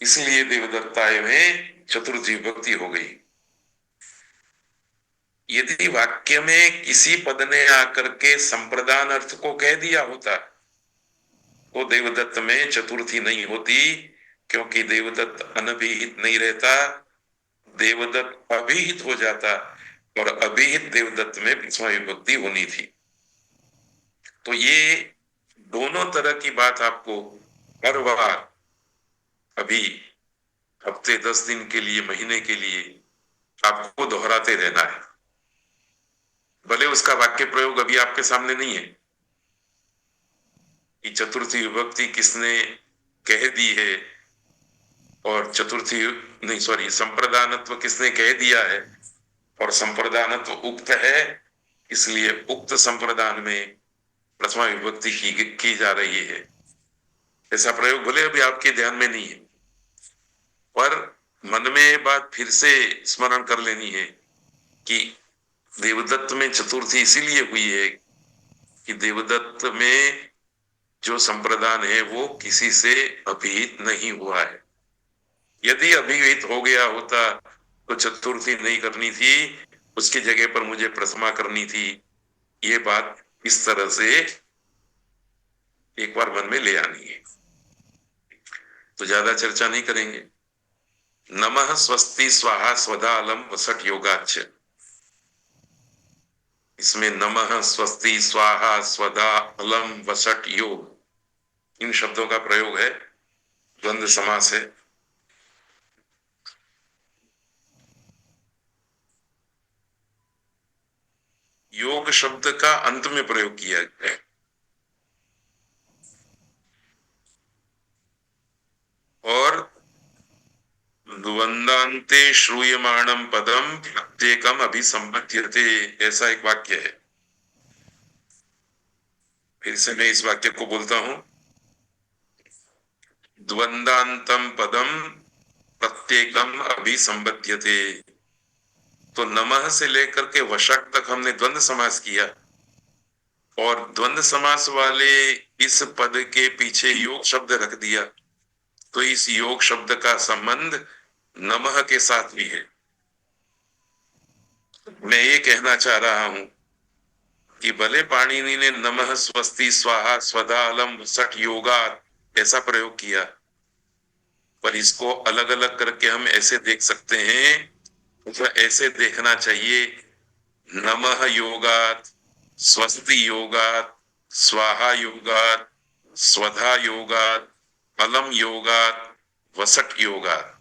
इसलिए देवदत्ताय में चतुर्थी विभक्ति हो गई। यदि वाक्य में किसी पद ने आकर के संप्रदान अर्थ को कह दिया होता तो देवदत्त में चतुर्थी नहीं होती, क्योंकि देवदत्त अनभिहित नहीं रहता, देवदत्त अभिहित हो जाता, और अभिहित देवदत्त में प्रथमा विभक्ति होनी थी। तो ये दोनों तरह की बात आपको हर बार, अभी हफ्ते 10 दिन के लिए, महीने के लिए आपको दोहराते रहना है। भले उसका वाक्य प्रयोग अभी आपके सामने नहीं है कि चतुर्थी विभक्ति किसने कह दी है, और चतुर्थी नहीं सॉरी संप्रदानत्व किसने कह दिया है, और संप्रदानत्व उक्त है, इसलिए उक्त संप्रदान में प्रथमा विभक्ति की जा रही है। ऐसा प्रयोग भले अभी आपके ध्यान में नहीं है, पर मन में ये बात फिर से स्मरण कर लेनी है कि देवदत्त में चतुर्थी इसीलिए हुई है कि देवदत्त में जो संप्रदान है वो किसी से अभिहित नहीं हुआ है। यदि अभिहित हो गया होता तो चतुर्थी नहीं करनी थी, उसकी जगह पर मुझे प्रथमा करनी थी। ये बात इस तरह से एक बार मन में ले आनी है। तो ज्यादा चर्चा नहीं करेंगे। नमः स्वस्ति स्वाहा स्वधा अलम वसट योगाच्च, इसमें नमः स्वस्ति स्वाहा स्वधा अलम वसट योग, इन शब्दों का प्रयोग है, द्वंद्व समास है। योग शब्द का अंत में प्रयोग किया गया है, और द्वंद्वान्ते श्रूयमाणम पदम प्रत्येकम अभिसंबध्यते, ऐसा एक वाक्य है। फिर से मैं इस वाक्य को बोलता हूं, द्वंद्वांतम पदम प्रत्येकम अभिसंबध्यते। तो नमः से लेकर के वशक तक हमने द्वंद्व समास किया, और द्वंद्व समास वाले इस पद के पीछे योग शब्द रख दिया, तो इस योग शब्द का संबंध नमः के साथ भी है। मैं ये कहना चाह रहा हूं कि भले पाणिनि ने नमः स्वस्ति स्वाहा स्वधा अलम सठ योगा ऐसा प्रयोग किया, पर इसको अलग अलग करके हम ऐसे देख सकते हैं, तो ऐसे देखना चाहिए, नमः योगात, स्वस्ति योगात, स्वाहा योगात, स्वधा योगात, अलम योगात, वसट योगात।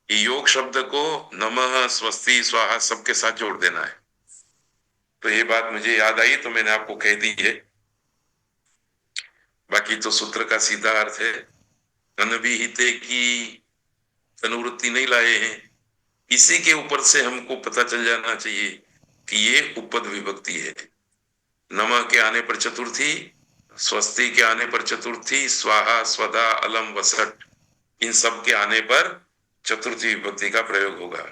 योग शब्द को नमः स्वस्ति स्वाहा सबके साथ जोड़ देना है। तो ये बात मुझे याद आई तो मैंने आपको कह दी है। बाकी तो सूत्र का सीधा अर्थ है, अनभिहिते की अनुवृत्ति नहीं लाए हैं। इसी के ऊपर से हमको पता चल जाना चाहिए कि ये उपपद विभक्ति है। नमः के आने पर चतुर्थी, स्वस्ति के आने पर चतुर्थी, स्वाहा स्वधा अलम वसट इन सब के आने पर चतुर्थी विभक्ति का प्रयोग होगा।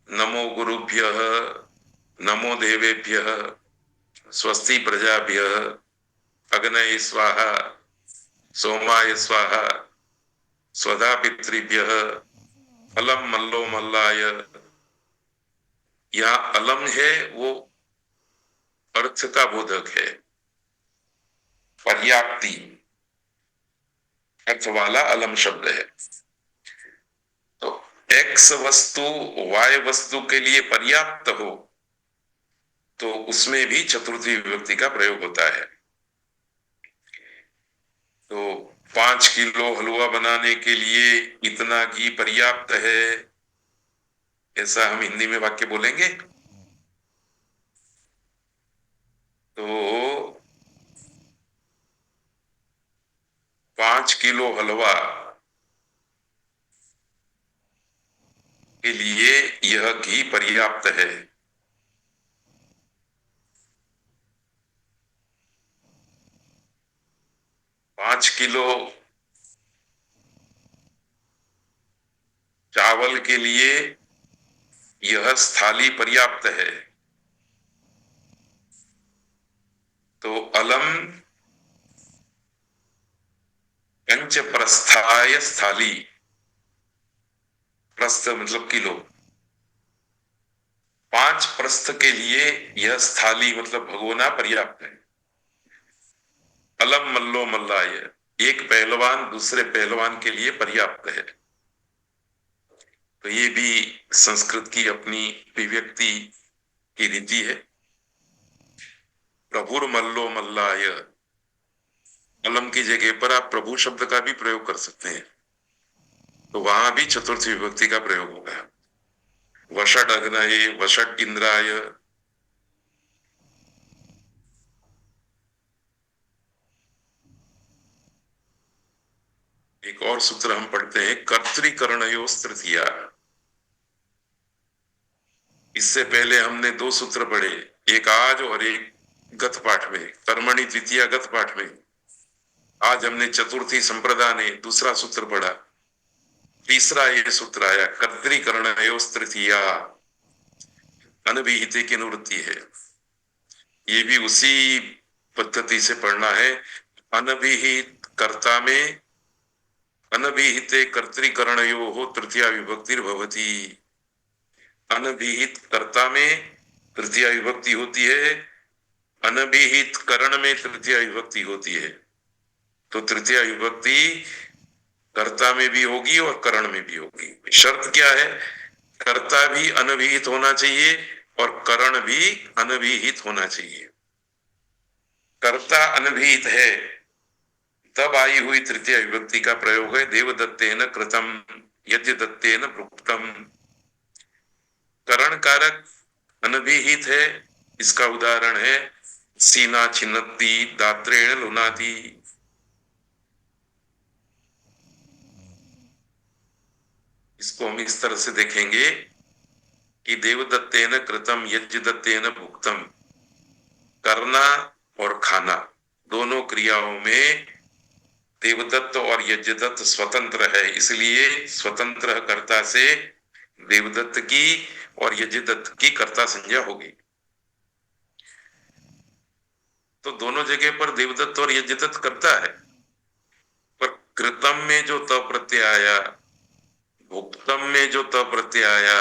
नमो गुरुभ्यः, नमो देवेभ्यः, स्वस्ति प्रजाभ्यः, अग्नये स्वाहा, सोमाय स्वाहा, स्वधा पितृभ्यः, अलम मल्लो मल्लाय। यहाँ अलम है वो अर्थ का बोधक है, पर्याप्ति अर्थ वाला अलम शब्द है। तो एक्स वस्तु वाय वस्तु के लिए पर्याप्त हो तो उसमें भी चतुर्थी विभक्ति का प्रयोग होता है। तो 5 किलो हलवा बनाने के लिए इतना घी पर्याप्त है, ऐसा हम हिंदी में वाक्य बोलेंगे। तो 5 किलो हलवा के लिए यह घी पर्याप्त है। 5 किलो चावल के लिए यह थाली पर्याप्त है। तो अलम पंच प्रस्थाय स्थाली, प्रस्थ मतलब किलो, 5 प्रस्थ के लिए यह स्थाली मतलब भगोना पर्याप्त है। अलम मल्लो मल्लाय, एक पहलवान दूसरे पहलवान के लिए पर्याप्त है। तो ये भी संस्कृत की अपनी अभिव्यक्ति की रीति है। प्रभुर मल्लो मल्लाय, अलम की जगह पर आप प्रभु शब्द का भी प्रयोग कर सकते हैं, तो वहां भी चतुर्थी विभक्ति का प्रयोग होगा। वषट अग्नये, वषट इंद्राय। एक और सूत्र हम पढ़ते हैं, कर्तृकरणयोस् तृतीया। इससे पहले हमने 2 सूत्र पढ़े, एक आज और एक गत पाठ में, कर्मणि द्वितीया गत पाठ में। आज हमने चतुर्थी संप्रदाय दूसरा सूत्र पढ़ा, तीसरा ये सूत्र आया, कर्तृकरणयोस् तृतीया, अनभिहिते की अनुवृत्ति है। ये भी उसी पद्धति से पढ़ना है। अनभिहित कर्ता में अनभिहिते कर्तृकरणयोः तृतीया विभक्तिर्भवति। अनभिहित कर्ता में तृतीया विभक्ति होती है, अनभिहित करण में तृतीया विभक्ति होती है। तो तृतीया विभक्ति कर्ता में भी होगी और करण में भी होगी। शर्त क्या है, कर्ता भी अनभिहित होना चाहिए और करण भी अनभिहित होना चाहिए। कर्ता अनभिहित है तब आई हुई तृतीय विभक्ति का प्रयोग है, देवदत्तेन कृतम यज्ञ दत्तेन प्रोक्तम। करण कारक अनभिहित है, इसका उदाहरण है सीना छिन्नति दात्रेण लुनाति। इसको हम इस तरह से देखेंगे कि देवदत्तेन कृतम यज्ञ दत्तेन भुक्तम, करना और खाना दोनों क्रियाओं में देवदत्त और यज्ञदत्त स्वतंत्र है, इसलिए स्वतंत्र कर्ता से देवदत्त की और यज्ञदत्त की कर्ता संज्ञा होगी। तो दोनों जगह पर देवदत्त और यज्ञदत्त करता है, पर कृतम में जो त प्रत्यय आया, भुक्तम में जो त प्रत्यय आया,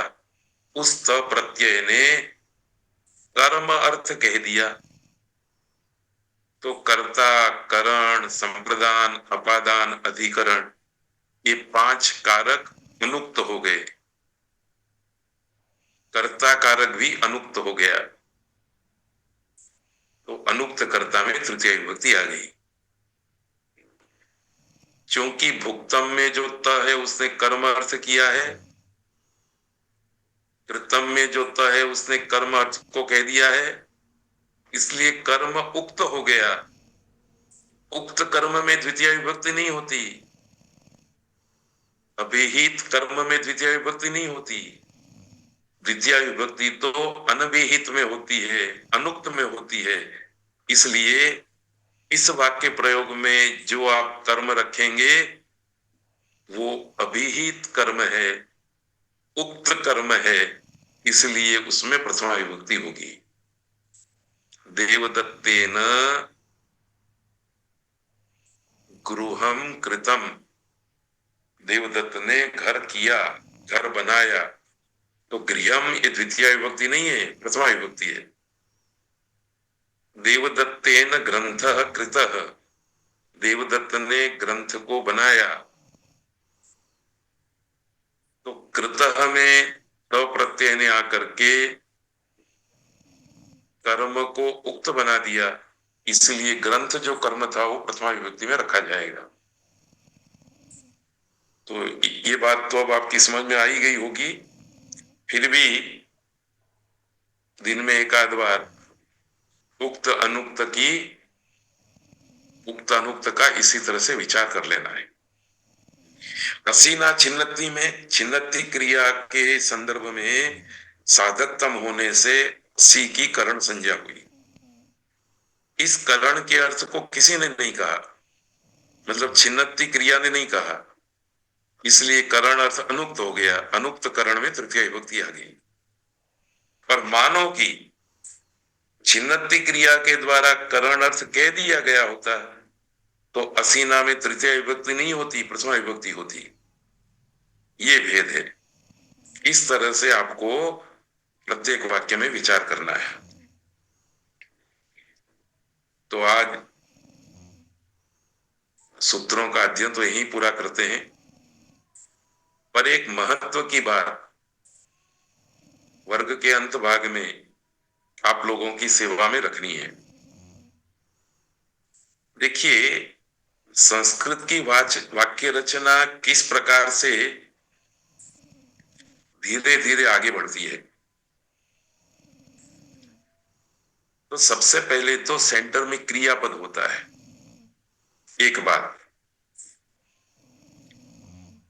उस त प्रत्यय ने कर्म अर्थ कह दिया। तो कर्ता, करण, संप्रदान, अपादान, अधिकरण, ये 5 कारक अनुक्त हो गए। कर्ता कारक भी अनुक्त हो गया, तो अनुक्त कर्ता में तृतीय विभक्ति आ गई। क्योंकि भुक्तम में जो त है उसने कर्म अर्थ किया है, कृतम में जो त है उसने कर्म अर्थ को कह दिया है, इसलिए कर्म उक्त हो गया। उक्त कर्म में द्वितीय विभक्ति नहीं होती, अभिहित कर्म में द्वितीय विभक्ति नहीं होती। द्वितीय विभक्ति तो अनभिहित में होती है, अनुक्त में होती है। इसलिए इस वाक्य प्रयोग में जो आप कर्म रखेंगे वो अभिहित कर्म है, उक्त कर्म है, इसलिए उसमें प्रथमा विभक्ति होगी। देवदत्तेन गृहम कृतम, देवदत्त ने घर किया, घर बनाया, तो गृहम ये द्वितीय विभक्ति नहीं है, प्रथमा विभक्ति है। देवदत्तेन ग्रंथः कृतः, देवदत्त ने ग्रंथ को बनाया, तो कृतः में त प्रत्यय ने आकर के कर्म को उक्त बना दिया, इसलिए ग्रंथ जो कर्म था वो प्रथमा विभक्ति में रखा जाएगा। तो ये बात तो अब आपकी समझ में आई गई होगी। फिर भी दिन में एक आध बार उक्त अनुक्त की, उक्त अनुक्त का इसी तरह से विचार कर लेना है। असीना छिन्नति में, छिन्नति क्रिया के संदर्भ में साधकतम होने से सी की करण संज्ञा हुई। इस करण के अर्थ को किसी ने नहीं कहा, मतलब छिन्नति क्रिया ने नहीं कहा, इसलिए करण अर्थ अनुक्त हो गया। अनुक्त करण में तृतीय विभक्ति आ गई। पर मानो कि छिन्नति क्रिया के द्वारा करण अर्थ कह दिया गया होता तो असीना में तृतीय विभक्ति नहीं होती, प्रथमा विभक्ति होती। ये भेद है। इस तरह से आपको प्रत्येक वाक्य में विचार करना है। तो आज सूत्रों का अध्ययन तो यही पूरा करते हैं, पर एक महत्व की बात वर्ग के अंत भाग में आप लोगों की सेवा में रखनी है। देखिए, संस्कृत की वाक्य रचना किस प्रकार से धीरे धीरे आगे बढ़ती है। तो सबसे पहले तो सेंटर में क्रियापद होता है। एक बात,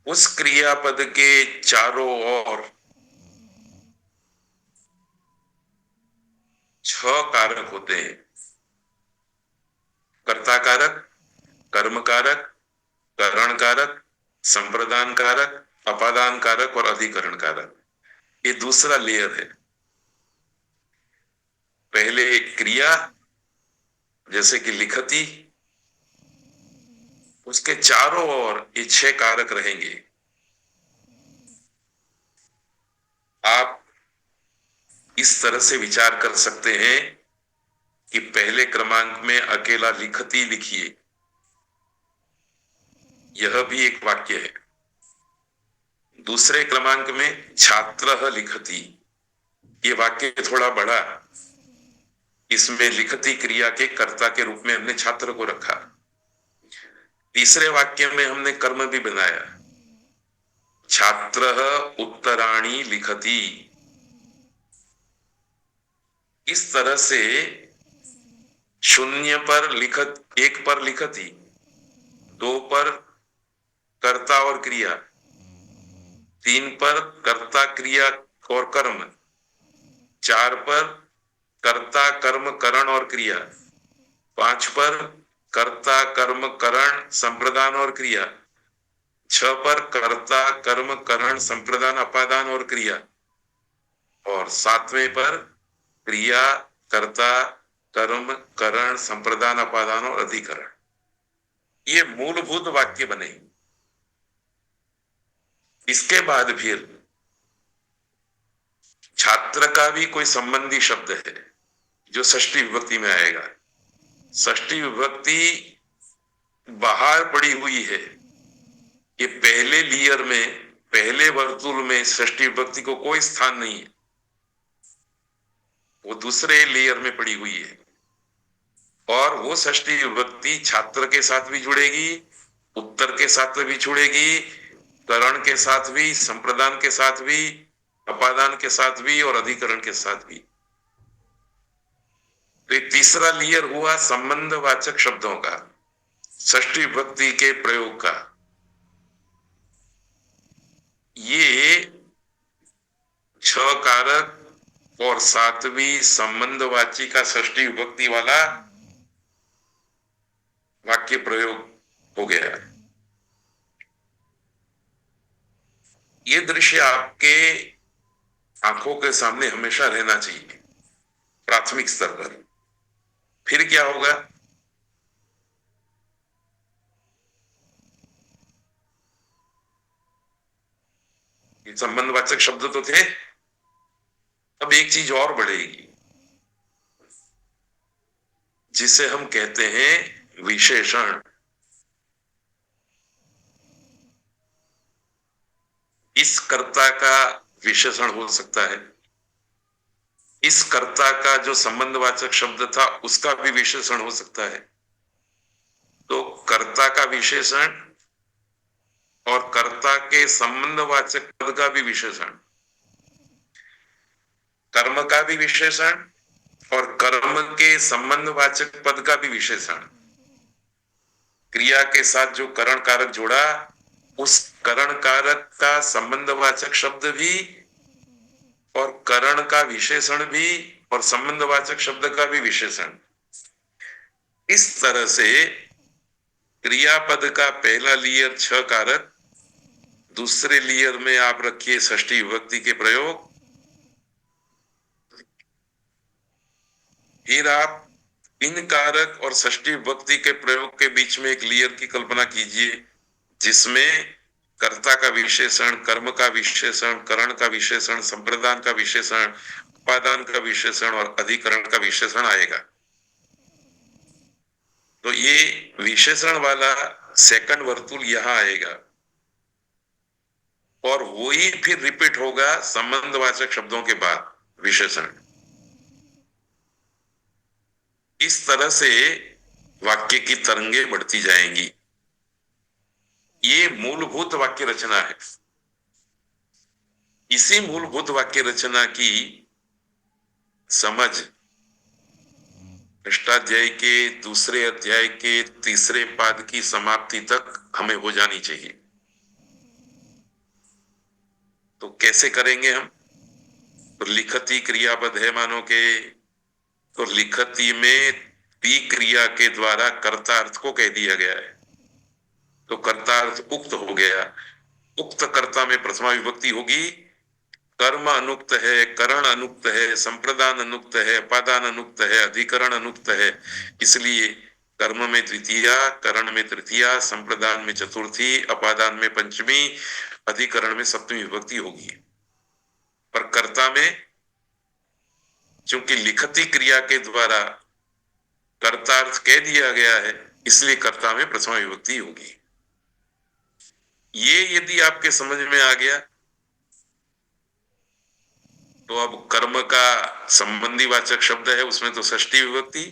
उस क्रियापद के चारों ओर 6 कारक होते हैं। कर्ता कारक, कर्म कारक, करण कारक, संप्रदान कारक, अपादान कारक और अधिकरण कारक। ये दूसरा लेयर है। पहले क्रिया, जैसे कि लिखती, उसके चारों ओर ये 6 कारक रहेंगे। आप इस तरह से विचार कर सकते हैं कि पहले क्रमांक में अकेला लिखती लिखिए, यह भी एक वाक्य है। दूसरे क्रमांक में छात्रः लिखति, ये वाक्य थोड़ा बड़ा, इसमें लिखती क्रिया के कर्ता के रूप में हमने छात्र को रखा। तीसरे वाक्य में हमने कर्म भी बनाया, छात्रः उत्तराणि लिखति। इस तरह से 0 पर लिखत, 1 पर लिखति, 2 पर कर्ता और क्रिया, 3 पर कर्ता क्रिया और कर्म, 4 पर कर्ता कर्म करण और क्रिया, 5 पर कर्ता कर्म करण संप्रदान और क्रिया, 6 पर कर्ता कर्म करण संप्रदान अपादान और क्रिया, और 7वें पर क्रिया कर्ता कर्म, करण, संप्रदान, अपादान और अधिकरण, ये मूलभूत वाक्य बने। इसके बाद फिर छात्र का भी कोई संबंधी शब्द है जो षष्ठी विभक्ति में आएगा। षष्ठी विभक्ति बाहर पड़ी हुई है, ये पहले लेयर में, पहले वर्तुल में षष्ठी विभक्ति को कोई स्थान नहीं है, वो दूसरे लेयर में पड़ी हुई है। और वो षष्ठी विभक्ति छात्र के साथ भी जुड़ेगी, उत्तर के साथ भी जुड़ेगी, करण के साथ भी, संप्रदान के साथ भी, अपादान के साथ भी और अधिकरण के साथ भी। तो एक तीसरा लेयर हुआ संबंधवाचक शब्दों का, षष्ठी विभक्ति के प्रयोग का। ये 6 कारक और 7वीं संबंधवाची का षष्ठी विभक्ति वाला वाक्य प्रयोग हो गया। ये दृश्य आपके आंखों के सामने हमेशा रहना चाहिए प्राथमिक स्तर पर। फिर क्या होगा, ये संबंधवाचक शब्द तो थे, अब एक चीज और बढ़ेगी जिसे हम कहते हैं विशेषण। इस कर्ता का विशेषण हो सकता है, इस कर्ता का जो संबंधवाचक शब्द था उसका भी विशेषण हो सकता है। तो कर्ता का विशेषण और कर्ता के संबंधवाचक पद का भी विशेषण, कर्म का भी विशेषण और कर्म के संबंधवाचक पद का भी विशेषण, क्रिया के साथ जो करण कारक जोड़ा उस करण कारक का संबंधवाचक शब्द भी और करण का विशेषण भी और संबंधवाचक शब्द का भी विशेषण। इस तरह से क्रियापद का पहला लेयर 6 कारक, दूसरे लेयर में आप रखिए षष्ठी विभक्ति के प्रयोग, फिर आप इन कारक और षष्ठी विभक्ति के प्रयोग के बीच में एक लेयर की कल्पना कीजिए जिसमें कर्ता का विशेषण, कर्म का विशेषण, करण का विशेषण, संप्रदान का विशेषण, उपादान का विशेषण और अधिकरण का विशेषण आएगा। तो ये विशेषण वाला सेकंड वर्तुल यहां आएगा और वही फिर रिपीट होगा संबंधवाचक शब्दों के बाद विशेषण। इस तरह से वाक्य की तरंगे बढ़ती जाएंगी। ये मूलभूत वाक्य रचना है। इसी मूलभूत वाक्य रचना की समझ अष्टाध्याय के दूसरे अध्याय के तीसरे पाद की समाप्ति तक हमें हो जानी चाहिए। तो कैसे करेंगे हम? तो लिखती क्रियापद है मानो के, तो लिखती में ती क्रिया के द्वारा कर्तार्थ को कह दिया गया है, तो कर्तार्थ उक्त हो गया। उक्त कर्ता में प्रथमा विभक्ति होगी, कर्म अनुक्त है, करण अनुक्त है, संप्रदान अनुक्त है, अपादान अनुक्त है, अधिकरण अनुक्त है। इसलिए कर्म में द्वितीया, करण में तृतीया, संप्रदान में चतुर्थी, अपादान में पंचमी, अधिकरण में सप्तमी विभक्ति होगी। पर कर्ता में चूंकि लिखती क्रिया के द्वारा कर्तार्थ कह दिया गया है इसलिए कर्ता में प्रथमा विभक्ति होगी। ये यदि आपके समझ में आ गया तो अब कर्म का संबंधी वाचक शब्द है उसमें तो षष्ठी विभक्ति,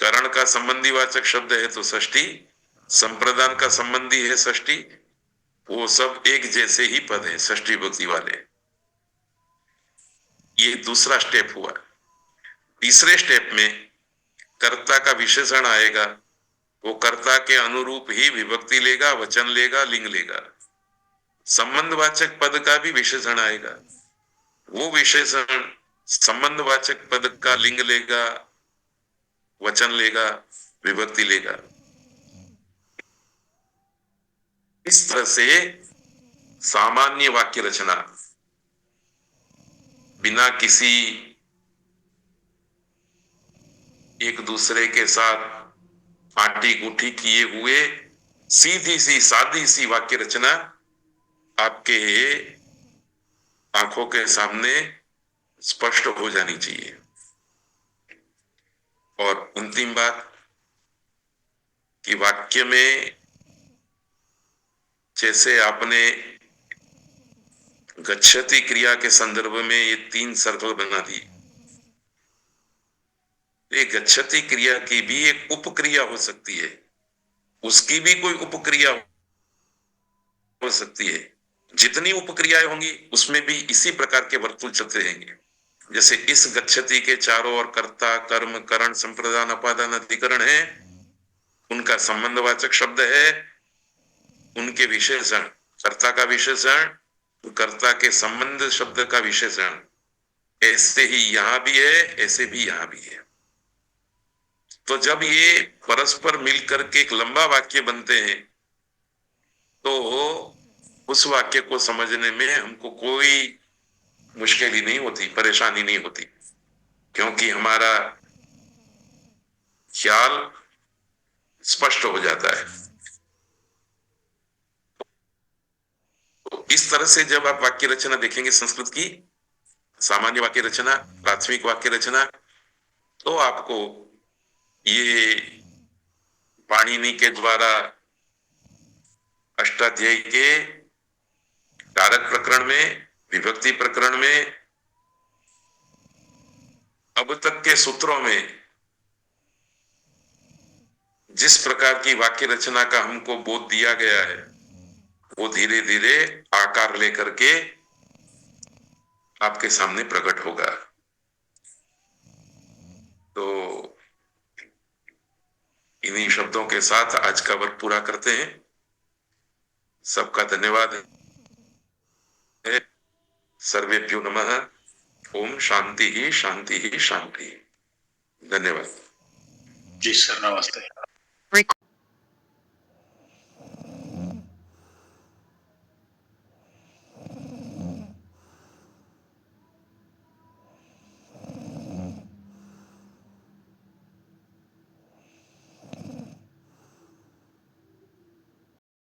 करण का संबंधी वाचक शब्द है तो षष्ठी, संप्रदान का संबंधी है षष्ठी, वो सब एक जैसे ही पद है षष्ठी विभक्ति वाले। ये दूसरा स्टेप हुआ। तीसरे स्टेप में कर्ता का विशेषण आएगा, वो कर्ता के अनुरूप ही विभक्ति लेगा, वचन लेगा, लिंग लेगा। संबंधवाचक पद का भी विशेषण आएगा, वो विशेषण संबंधवाचक पद का लिंग लेगा, वचन लेगा, विभक्ति लेगा। इस तरह से सामान्य वाक्य रचना बिना किसी एक दूसरे के साथ आटी गुठी किए हुए सीधी सी सादी सी वाक्य रचना आपके आंखों के सामने स्पष्ट हो जानी चाहिए। और अंतिम बात कि वाक्य में जैसे आपने गच्छति क्रिया के संदर्भ में ये 3 सर्कल बना दी, ये गच्छति क्रिया की भी एक उपक्रिया हो सकती है, उसकी भी कोई उपक्रिया हो सकती है। जितनी उपक्रियाएं होंगी उसमें भी इसी प्रकार के वर्तुल चलते रहेंगे। जैसे इस गच्छति के चारों ओर कर्ता, कर्म, करण, संप्रदान, अपादान, अधिकरण है, उनका संबंधवाचक शब्द है, उनके विशेषण, कर्ता का विशेषण, कर्ता के संबंध शब्द का विशेषण, ऐसे ही यहां भी है, ऐसे भी यहां भी है। तो जब ये परस्पर मिलकर के एक लंबा वाक्य बनते हैं तो उस वाक्य को समझने में हमको कोई मुश्किल ही नहीं होती, परेशानी नहीं होती, क्योंकि हमारा ख्याल स्पष्ट हो जाता है। तो इस तरह से जब आप वाक्य रचना देखेंगे संस्कृत की, सामान्य वाक्य रचना, प्राथमिक वाक्य रचना, तो आपको ये पाणिनि के द्वारा अष्टाध्यायी के कारक प्रकरण में, विभक्ति प्रकरण में, अब तक के सूत्रों में जिस प्रकार की वाक्य रचना का हमको बोध दिया गया है, वो धीरे धीरे आकार लेकर के आपके सामने प्रकट होगा। तो इन्हीं शब्दों के साथ आज का वर्ग पूरा करते हैं। सबका धन्यवाद है। सर्वेभ्यो नमः। ओम शांति ही शांति ही शांति। धन्यवाद जी सर, नमस्ते।